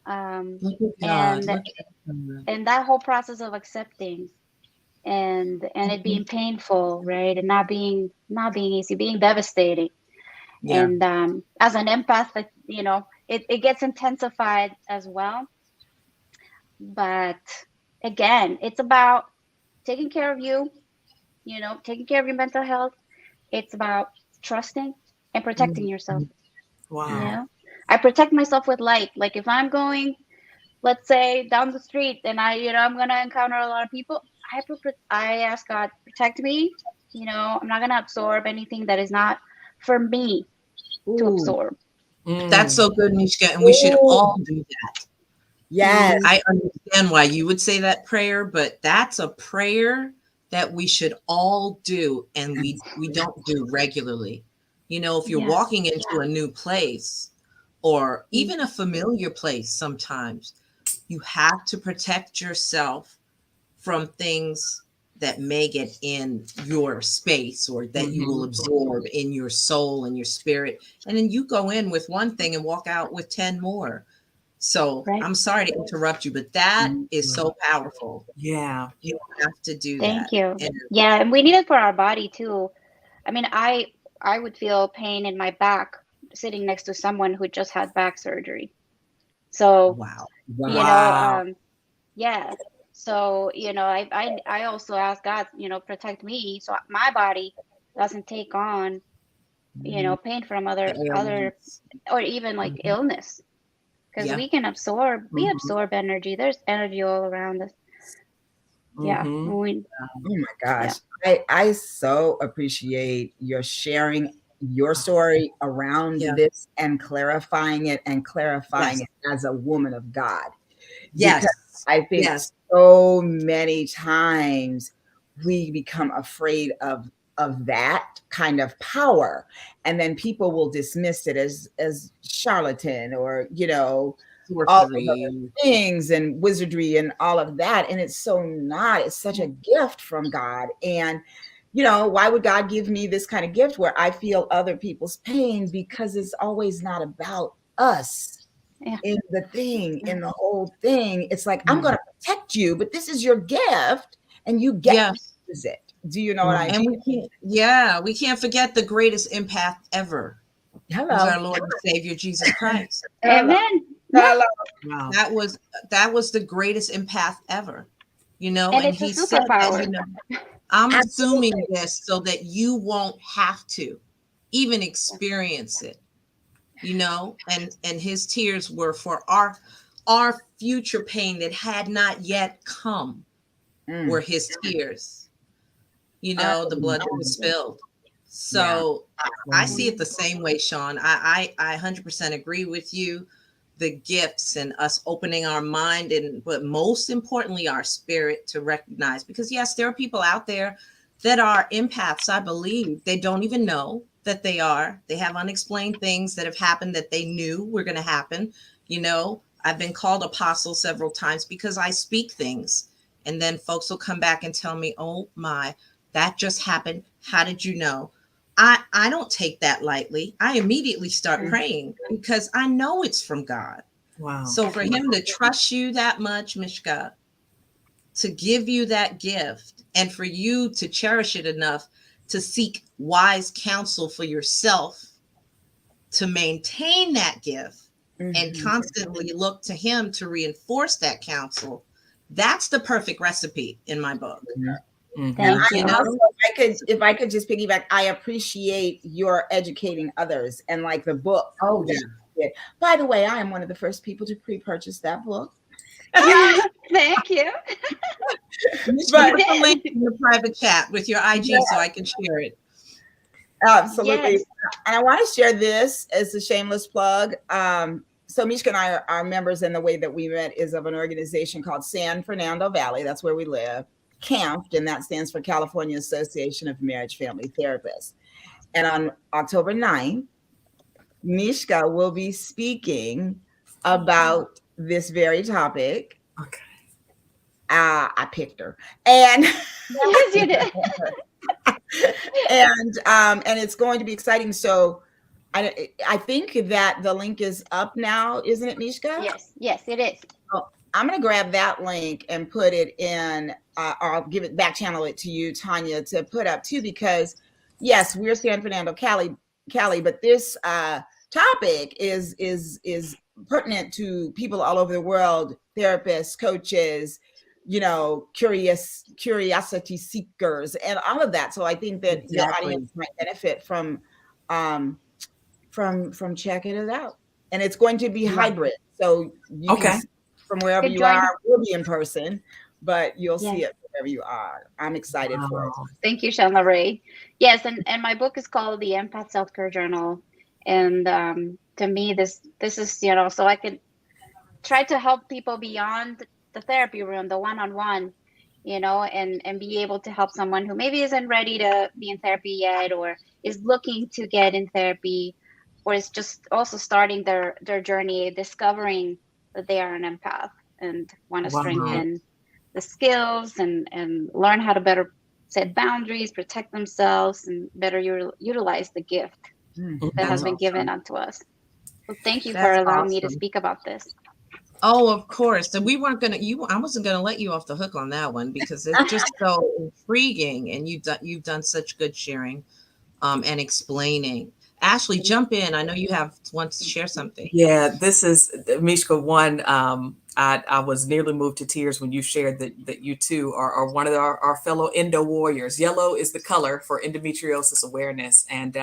Um, Look at God. and Look at God. and that whole process of accepting and it being painful, right, and not being easy, being devastating. Yeah. And as an empath, it gets intensified as well. But again, it's about taking care of you, taking care of your mental health. It's about trusting and protecting yourself. Wow. I protect myself with light. Like if I'm going, let's say, down the street, and I'm gonna encounter a lot of people, I ask God, protect me. I'm not gonna absorb anything that is not for me to Ooh. absorb. That's Mm. so good, Mishka. And we should Ooh. all do that. Yes. I understand why you would say that prayer, but that's a prayer that we should all do and we don't do regularly. If you're Yes. walking into a new place or Mm. even a familiar place sometimes, you have to protect yourself from things that may get in your space, or that you will absorb in your soul and your spirit. And then you go in with one thing and walk out with 10 more. So Right. I'm sorry to interrupt you, but that is so powerful. Yeah. You have to do Thank that. you. And Yeah, and we need it for our body too. I mean, I would feel pain in my back sitting next to someone who just had back surgery. So, wow. you know, Wow. yeah. So, you know, I also ask God, you know, protect me so my body doesn't take on, you know, pain from other Ailments. or even like illness. Because Yeah. we absorb energy. There's energy all around us. Yeah. Mhm. Oh my gosh. I so appreciate your sharing your story around Yeah. this and clarifying it Yes. it as a woman of God. Yes. Because I think Yes. so many times we become afraid of that kind of power, and then people will dismiss it as charlatan, or all of Sorcery. other things and wizardry and all of that. And it's so not. It's such a gift from God. And why would God give me this kind of gift where I feel other people's pain? Because it's always not about us. Yeah. In the whole thing, it's like, I'm going to protect you, but this is your gift and you get to Yes. use it. Do you know what I And mean? we can't forget the greatest empath ever. Who's Hello. our Lord and Savior Jesus Christ. Amen. Hello. Wow. That was the greatest empath ever. And And it's a he said that, superpower. I'm Absolutely. assuming this so that you won't have to even experience it. And his tears were for our future pain that had not yet come. Were his tears. The blood that was spilled. So I see it the same way, Sean. I 100% agree with you. The gifts and us opening our mind, but most importantly, our spirit to recognize, because yes, there are people out there that are empaths. I believe they don't even know that they are. They have unexplained things that have happened that they knew were going to happen. I've been called apostle several times because I speak things, and then folks will come back and tell me, oh my, that just happened. How did you know? I don't take that lightly. I immediately start praying because I know it's from God. Wow. So for him to trust you that much, Mishka, to give you that gift, and for you to cherish it enough to seek wise counsel for yourself, to maintain that gift and constantly look to him to reinforce that counsel, that's the perfect recipe in my book. Thank you. Also, if I could just piggyback, I appreciate your educating others, and like the book. Oh yeah. By the way, I am one of the first people to pre-purchase that book. Thank you. But put the link in the private chat with your IG so I can share it. Absolutely. Yes. And I want to share this as a shameless plug. So Mishka and I are members, and the way that we met is of an organization called San Fernando Valley. That's where we live. CAMFT, and that stands for California Association of Marriage Family Therapists. And on October 9th, Mishka will be speaking about this very topic. Okay. I picked her. And Yes, you did. and it's going to be exciting. So I think that the link is up now, isn't it, Mishka? Yes, it is. I'm going to grab that link and put it in, or I'll give it back, channel it to you, Tanya, to put up too, because yes, we're San Fernando, Cali, but this topic is pertinent to people all over the world, therapists, coaches, curiosity seekers, and all of that. So I think that the audience might benefit from checking it out. And it's going to be hybrid, so you can, from wherever you are, we'll be in person, but you'll see it wherever you are. I'm excited for it. Thank you, Shanla Ray. Yes, and my book is called The Empath Self-Care Journal. And to me, this is, so I can try to help people beyond the therapy room, the one-on-one, and be able to help someone who maybe isn't ready to be in therapy yet, or is looking to get in therapy, or is just also starting their journey, discovering that they are an empath and want to strengthen the skills and learn how to better set boundaries, protect themselves, and better utilize the gift that has That's been given awesome. unto us. So thank you for That's allowing me to awesome. speak about this. Oh, of course. And we weren't gonna I wasn't gonna let you off the hook on that one because it's just so intriguing, and you've done such good sharing and explaining. Ashley, jump in. I know you want to share something. Yeah, this is Mishka. One, I was nearly moved to tears when you shared that you too are one of our fellow endo warriors. Yellow is the color for endometriosis awareness, and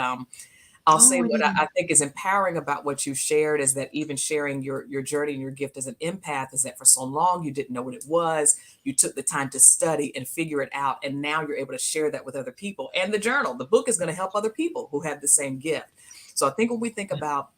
I'll say Oh what yeah. I think is empowering about what you shared is that even sharing your journey and your gift as an empath is that for so long you didn't know what it was. You took the time to study and figure it out, and now you're able to share that with other people. And the journal, the book is going to help other people who have the same gift. So I think when we think about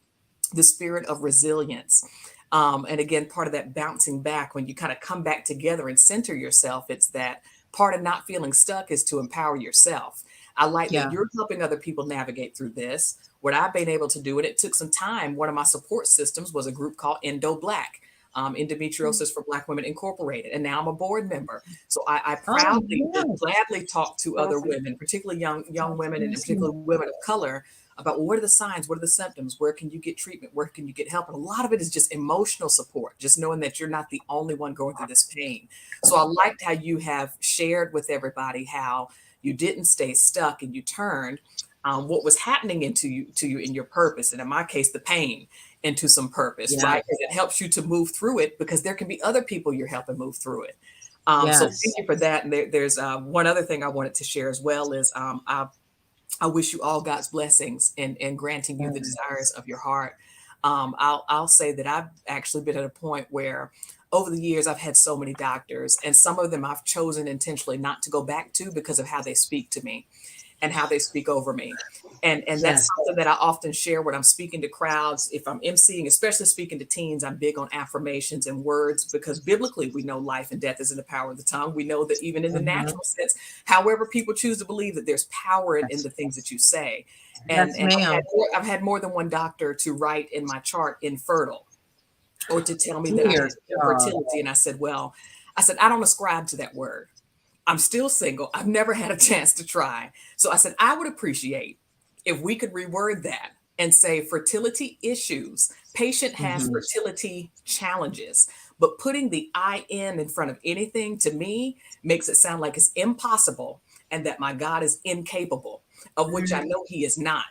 the spirit of resilience, and again, part of that bouncing back, when you kind of come back together and center yourself, it's that part of not feeling stuck is to empower yourself. I like that Yeah. you're helping other people navigate through this. What I've been able to do, and it took some time, one of my support systems was a group called Endo Black, Endometriosis for Black Women Incorporated. And now I'm a board member. So I Oh proudly, yes. gladly talk to other Awesome. women, particularly young That's women and awesome. particularly women of color, about, well, what are the signs? What are the symptoms? Where can you get treatment? Where can you get help? And a lot of it is just emotional support, just knowing that you're not the only one going through this pain. So I liked how you have shared with everybody how you didn't stay stuck and you turned what was happening to you in your purpose. And in my case, the pain into some purpose, Yeah. right? Because it helps you to move through it because there can be other people you're helping move through it. So thank Yes. you for that. And there's one other thing I wanted to share as well is I wish you all God's blessings in granting you the desires of your heart. I'll say that I've actually been at a point where over the years I've had so many doctors, and some of them I've chosen intentionally not to go back to because of how they speak to me and how they speak over me. And that's Yes. something that I often share when I'm speaking to crowds. If I'm emceeing, especially speaking to teens, I'm big on affirmations and words because biblically we know life and death is in the power of the tongue. We know that even in the Mhm. natural sense, however people choose to believe, that there's power in the things that you say. And Yes, ma'am. I've had more than one doctor to write in my chart infertile or to tell me that I had Dear God. infertility. And I said, well, I don't ascribe to that word. I'm still single. I've never had a chance to try. So I said, I would appreciate if we could reword that and say fertility issues. Patient has Mhm. fertility challenges, but putting the IN in front of anything to me makes it sound like it's impossible and that my God is incapable, of which I know he is not.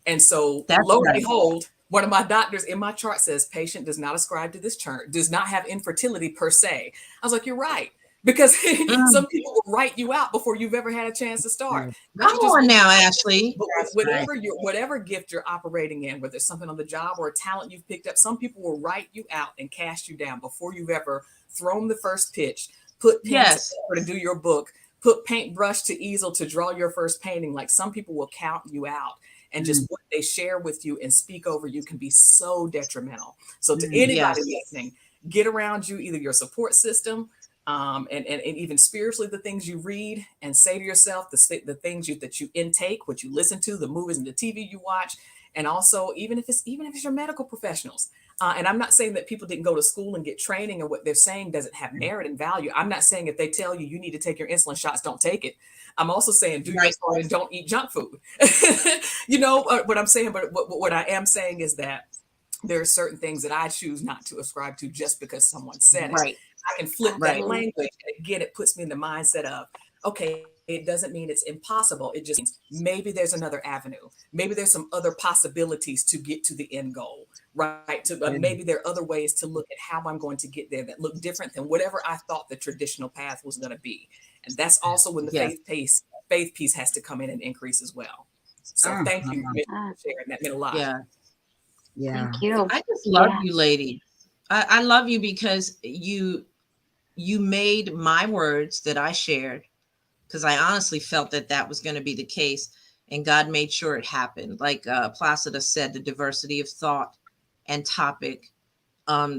And so That's lo and right. behold, one of my doctors in my chart says patient does not ascribe to this chart, does not have infertility per se. I was like, you're right. Because Mm. some people will write you out before you've ever had a chance to start. Come Not just on with now, you, Ashley. but That's right. whatever gift you're operating in, whether it's something on the job or a talent you've picked up, some people will write you out and cast you down before you've ever thrown the first pitch, put pen to Yes. paper to do your book, put paintbrush to easel to draw your first painting. Like some people will count you out. And just what they share with you and speak over you can be so detrimental. So to anybody Yes. listening, get around you either your support system, and even spiritually, the things you read and say to yourself, the things that you intake, what you listen to, the movies and the TV you watch, and also even if it's your medical professionals. And I'm not saying that people didn't go to school and get training and what they're saying doesn't have merit and value. I'm not saying if they tell you you need to take your insulin shots, don't take it. I'm also saying do your Right. part and don't eat junk food. What I'm saying, but what I am saying is that there are certain things that I choose not to ascribe to just because someone said it. Right. I can flip that Right. language. And again, it puts me in the mindset of, okay, it doesn't mean it's impossible. It just means maybe there's another avenue. Maybe there's some other possibilities to get to the end goal, right? Maybe there are other ways to look at how I'm going to get there that look different than whatever I thought the traditional path was going to be. And that's also when the Yes. faith piece has to come in and increase as well. So thank you for sharing. That meant a lot. Yeah. Yeah. Thank you. I just love Yeah. you, lady. I love you because you made my words that I shared, because I honestly felt that was going to be the case, and God made sure it happened. Like Placida said, the diversity of thought and topic.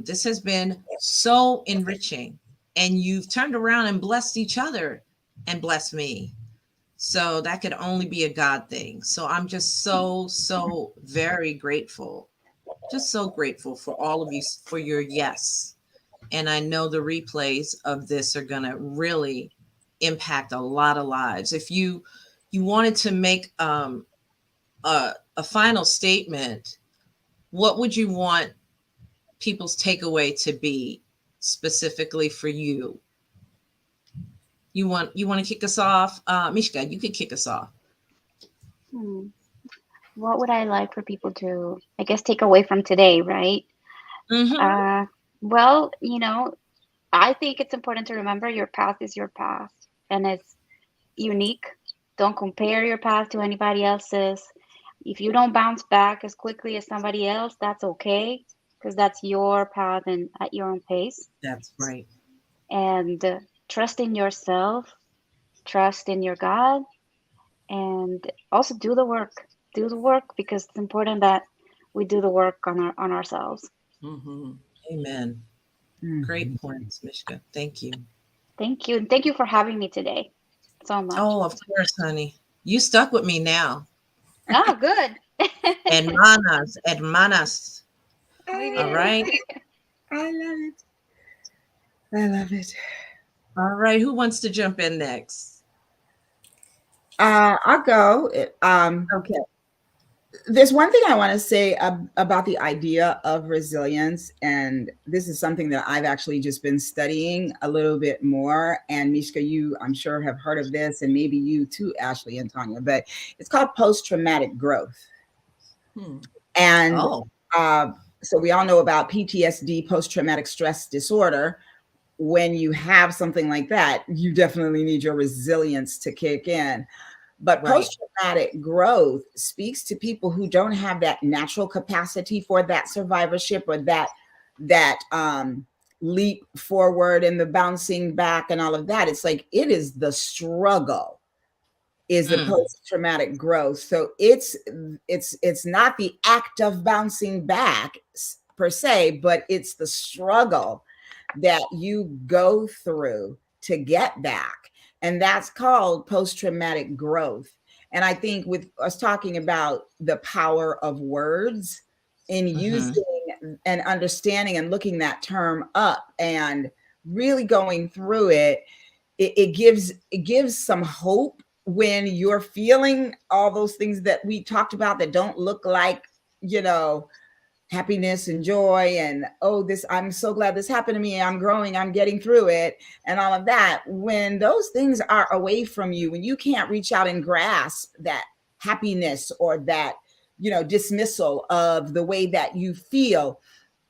This has been so enriching, and you've turned around and blessed each other and blessed me. So that could only be a God thing. So I'm just so very grateful. Just so grateful for all of you for your yes. And I know the replays of this are going to really impact a lot of lives. If you wanted to make a final statement, what would you want people's takeaway to be specifically for you? You want to kick us off? Mishka, you could kick us off. What would I like for people to, I guess, take away from today, right? Mm-hmm. Well, I think it's important to remember your path is your path and it's unique. Don't compare your path to anybody else's. If you don't bounce back as quickly as somebody else, that's okay, because that's your path and at your own pace. That's right. And trust in yourself, trust in your God, and also do the work. Do the work, because it's important that we do the work on ourselves. Mm-hmm. Amen. Mhm. Great points, Mishka. Thank you. Thank you. And thank you for having me today so much. Oh, of course, honey. You stuck with me now. Oh, good. Hermanas. Muy All bien. right. I love it. I love it. All right. Who wants to jump in next? I'll go. Okay. There's one thing I want to say about the idea of resilience, and this is something that I've actually just been studying a little bit more. And Mishka, you, I'm sure, have heard of this, and maybe you too, Ashley and Tanya, but it's called post-traumatic growth. And so we all know about PTSD, post-traumatic stress disorder. When you have something like that, you definitely need your resilience to kick in. But Right. post-traumatic growth speaks to people who don't have that natural capacity for that survivorship or that leap forward and the bouncing back and all of that. It's like it is the struggle is the post-traumatic growth. So it's not the act of bouncing back per se, but it's the struggle that you go through to get back. And that's called post-traumatic growth. And I think with us talking about the power of words in using and understanding and looking that term up and really going through it, it gives some hope when you're feeling all those things that we talked about that don't look like, happiness and joy and, oh, this, I'm so glad this happened to me. I'm growing, I'm getting through it and all of that. When those things are away from you, when you can't reach out and grasp that happiness or that, dismissal of the way that you feel,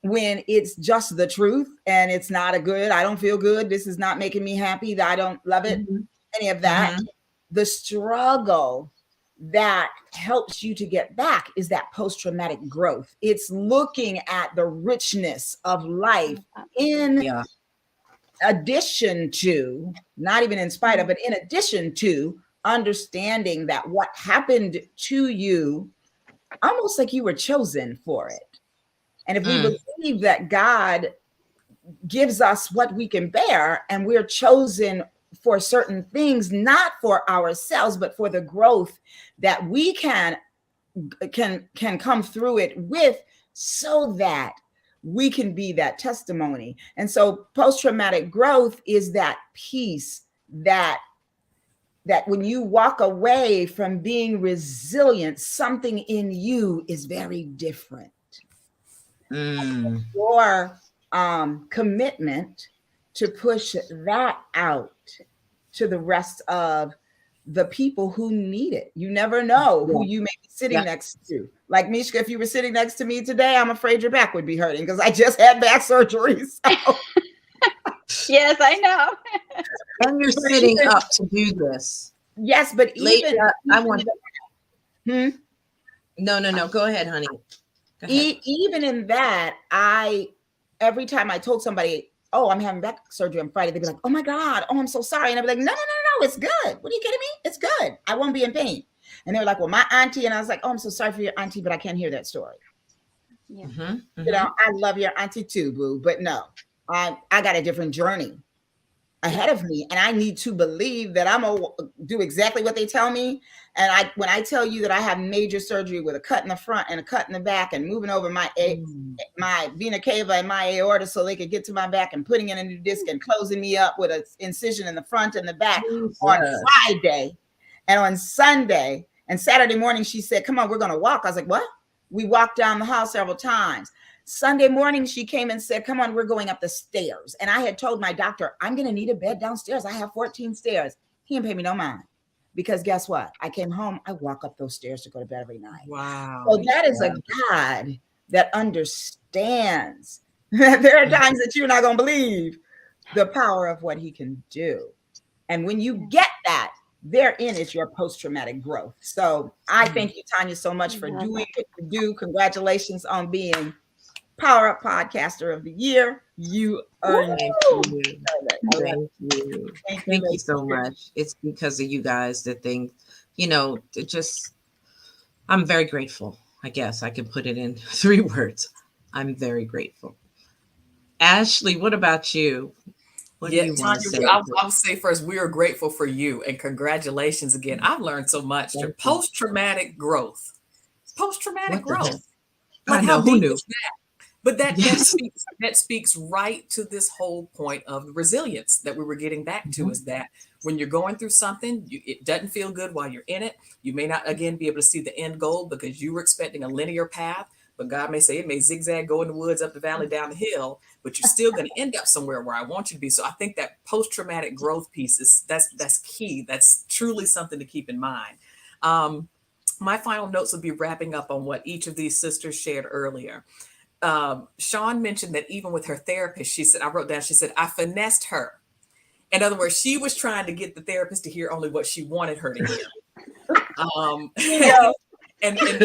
when it's just the truth and it's not I don't feel good. This is not making me happy. I don't love it. Any of that. The struggle that helps you to get back is that post-traumatic growth. It's looking at the richness of life in addition to, not even in spite of, but in addition to understanding that what happened to you, almost like you were chosen for it. And if we believe that God gives us what we can bear and we're chosen for certain things, not for ourselves, but for the growth that we can come through it with, so that we can be that testimony. And so post-traumatic growth is that piece that when you walk away from being resilient, something in you is very different. Your commitment to push that out to the rest of the people who need it. You never know who you may be sitting next to. Like Mishka, if you were sitting next to me today, I'm afraid your back would be hurting because I just had back surgery. So. Yes, I know. And you're sitting up to do this. Yes, but I want. No. Go ahead, honey. Go ahead. Even in that, every time I told somebody, oh, I'm having back surgery on Friday, they'd be like, oh my God, oh, I'm so sorry. And I'd be like, no, it's good. What are you kidding me? It's good. I won't be in pain. And they were like, well, my auntie. And I was like, oh, I'm so sorry for your auntie, but I can't hear that story. I love your auntie too, boo. But no, I got a different journey. ahead of me, and I need to believe that I'm gonna do exactly what they tell me. And when I tell you that I have major surgery with a cut in the front and a cut in the back, and moving over my vena cava and my aorta so they could get to my back, and putting in a new disc and closing me up with an incision in the front and the back on Friday, and on Sunday and Saturday morning, she said, "Come on, we're gonna walk." I was like, "What?" We walked down the hall several times. Sunday morning, she came and said, "Come on, we're going up the stairs." And I had told my doctor, "I'm going to need a bed downstairs. I have 14 stairs." He didn't pay me no mind, because guess what? I came home, I walk up those stairs to go to bed every night. Wow. So that is a God that understands that there are times that you're not going to believe the power of what he can do. And when you get that, therein is your post-traumatic growth. So I thank you, Tanya, so much for doing what you do. Congratulations on being Power Up Podcaster of the Year. You earned it. Thank you. Thank you so much. It's because of you guys that think, I'm very grateful. I guess I can put it in 3 words. I'm very grateful. Ashley, what about you? What do you want to say? I'll say first, we are grateful for you, and congratulations again. I've learned so much. Post-traumatic growth. Post-traumatic growth. Like, how deep is that? But that speaks right to this whole point of resilience that we were getting back to, is that when you're going through something, it doesn't feel good while you're in it. You may not, again, be able to see the end goal because you were expecting a linear path, but God may say it may zigzag, go in the woods, up the valley, down the hill, but you're still going to end up somewhere where I want you to be. So I think that post-traumatic growth piece that's key. That's truly something to keep in mind. My final notes will be wrapping up on what each of these sisters shared earlier. Sean mentioned that even with her therapist, she said, I finessed her. In other words, she was trying to get the therapist to hear only what she wanted her to hear. And we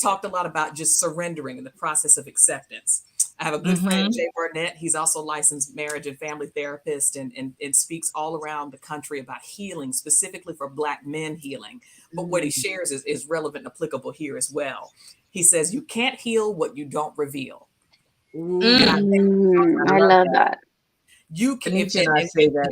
talked a lot about just surrendering and the process of acceptance. I have a good friend, Jay Barnett. He's also a licensed marriage and family therapist, and speaks all around the country about healing, specifically for Black men healing. But what he shares is relevant and applicable here as well. He says, you can't heal what you don't reveal. I love that. You can, I say that.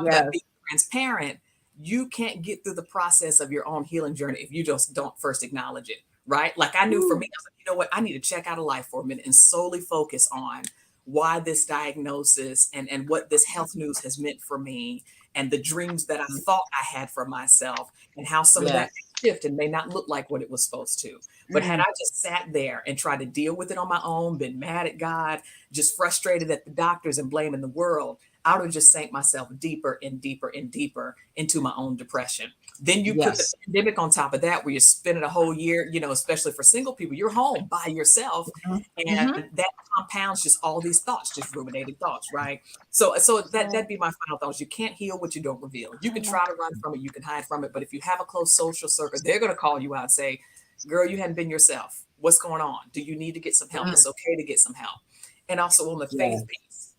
Yes. Being transparent, you can't get through the process of your own healing journey if you just don't first acknowledge it, right? Like I knew for me, I was like, you know what? I need to check out of life for a minute and solely focus on why this diagnosis and what this health news has meant for me, and the dreams that I thought I had for myself, and how some of that shift and may not look like what it was supposed to. But had I just sat there and tried to deal with it on my own, been mad at God, just frustrated at the doctors and blaming the world, I would have just sank myself deeper and deeper and deeper into my own depression. Then you put the pandemic on top of that, where you're spending a whole year, especially for single people, you're home by yourself. And that compounds just all these thoughts, just ruminating thoughts, right? So that'd be my final thoughts. You can't heal what you don't reveal. You can try to run from it, you can hide from it, but if you have a close social circle, they're going to call you out and say, girl, you hadn't been yourself. What's going on? Do you need to get some help? It's okay to get some help. And also on the faith piece,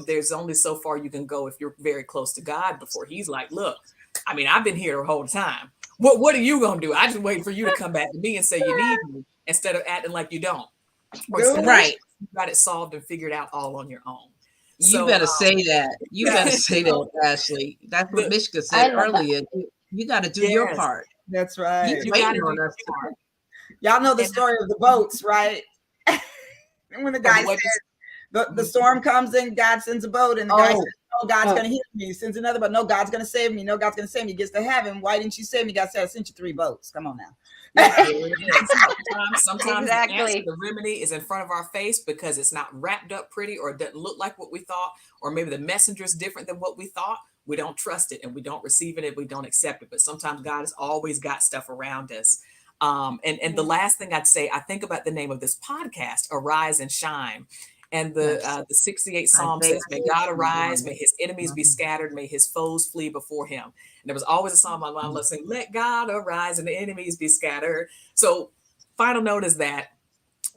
there's only so far you can go if you're very close to God before he's like, look, I mean, I've been here the whole time. What are you going to do? I just wait for you to come back to me and say you need me, instead of acting like you don't. Right. You got it solved and figured out all on your own. You better say that. You better say that, Ashley. That's what Mishka said earlier. You got to do your part. That's right. He's waiting on us. Y'all know the story of the boats, right? And when the guy said, the storm comes in, God sends a boat, and the guy says, no, God's going to heal me. He sends another boat. No, God's going to save me. No, God's going to save me. He gets to heaven. Why didn't you save me? God said, I sent you 3 boats. Come on now. Sometimes exactly. The remedy is in front of our face because it's not wrapped up pretty, or it doesn't look like what we thought, or maybe the messenger is different than what we thought. We don't trust it, and we don't receive it, and we don't accept it. But sometimes God has always got stuff around us. And the last thing I'd say, I think about the name of this podcast, Arise and Shine. And the 68th Psalm says, may God arise, may his enemies be scattered, may his foes flee before him. And there was always a song my mom loved saying, let God arise and the enemies be scattered. So final note is that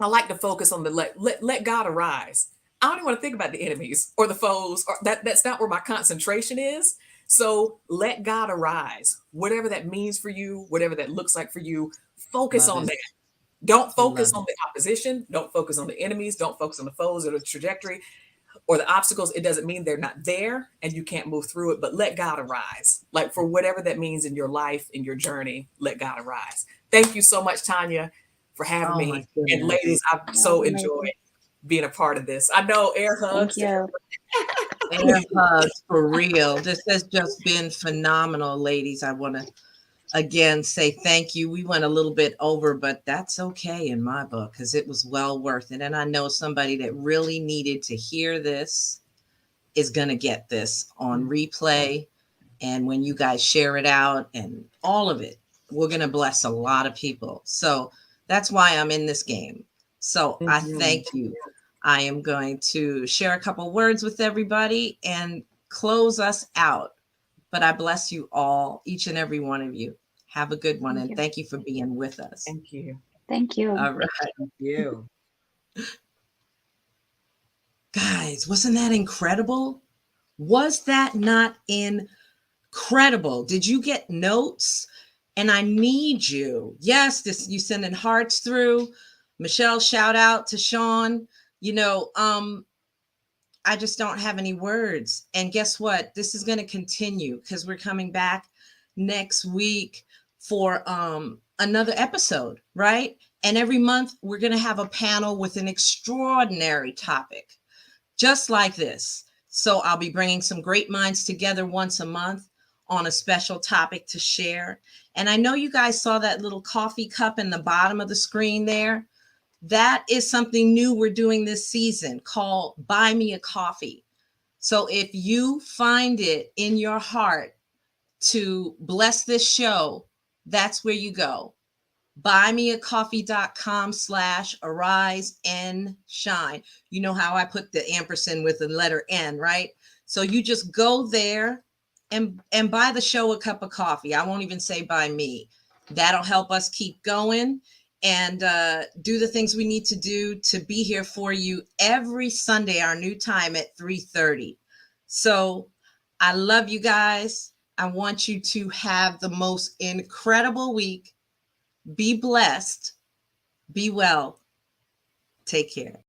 I like to focus on the let God arise. I don't even want to think about the enemies or the foes, or that's not where my concentration is. So let God arise, whatever that means for you, whatever that looks like for you, focus on that. Don't focus on the opposition. Don't focus on the enemies. Don't focus on the foes or the trajectory or the obstacles, it doesn't mean they're not there and you can't move through it, but let God arise. Like for whatever that means in your life, in your journey, let God arise. Thank you so much, Tanya, for having Oh my me. And goodness. ladies, I've That so was amazing. enjoyed being a part of this. I know air Thank hugs. you. Air hugs for real. This has just been phenomenal, ladies. I want to again say thank you. We went a little bit over, but that's okay in my book because it was well worth it. And I know somebody that really needed to hear this is going to get this on replay. And when you guys share it out and all of it, we're going to bless a lot of people. So that's why I'm in this game. So I thank you. I am going to share a couple words with everybody and close us out. But I bless you all, each and every one of you. Have a good one. Thank And you. thank you for being with us. Thank you. Thank you. All right. Thank you. Guys, wasn't that incredible? Was that not incredible? Did you get notes? And I need you. Yes, this you sending hearts through. Michelle, shout out to Sean. You know, I just don't have any words. And guess what? This is going to continue because we're coming back next week for another episode, right? And every month we're going to have a panel with an extraordinary topic, just like this. So I'll be bringing some great minds together once a month on a special topic to share. And I know you guys saw that little coffee cup in the bottom of the screen there. That is something new we're doing this season called Buy Me a Coffee. So if you find it in your heart to bless this show, that's where you go. buymeacoffee.com/arise and shine. You know how I put the ampersand with the letter N, right? So you just go there and buy the show a cup of coffee. I won't even say buy me. That'll help us keep going and do the things we need to do to be here for you every Sunday, our new time at 3:30. So I love you guys. I want you to have the most incredible week. Be blessed. Be well. Take care.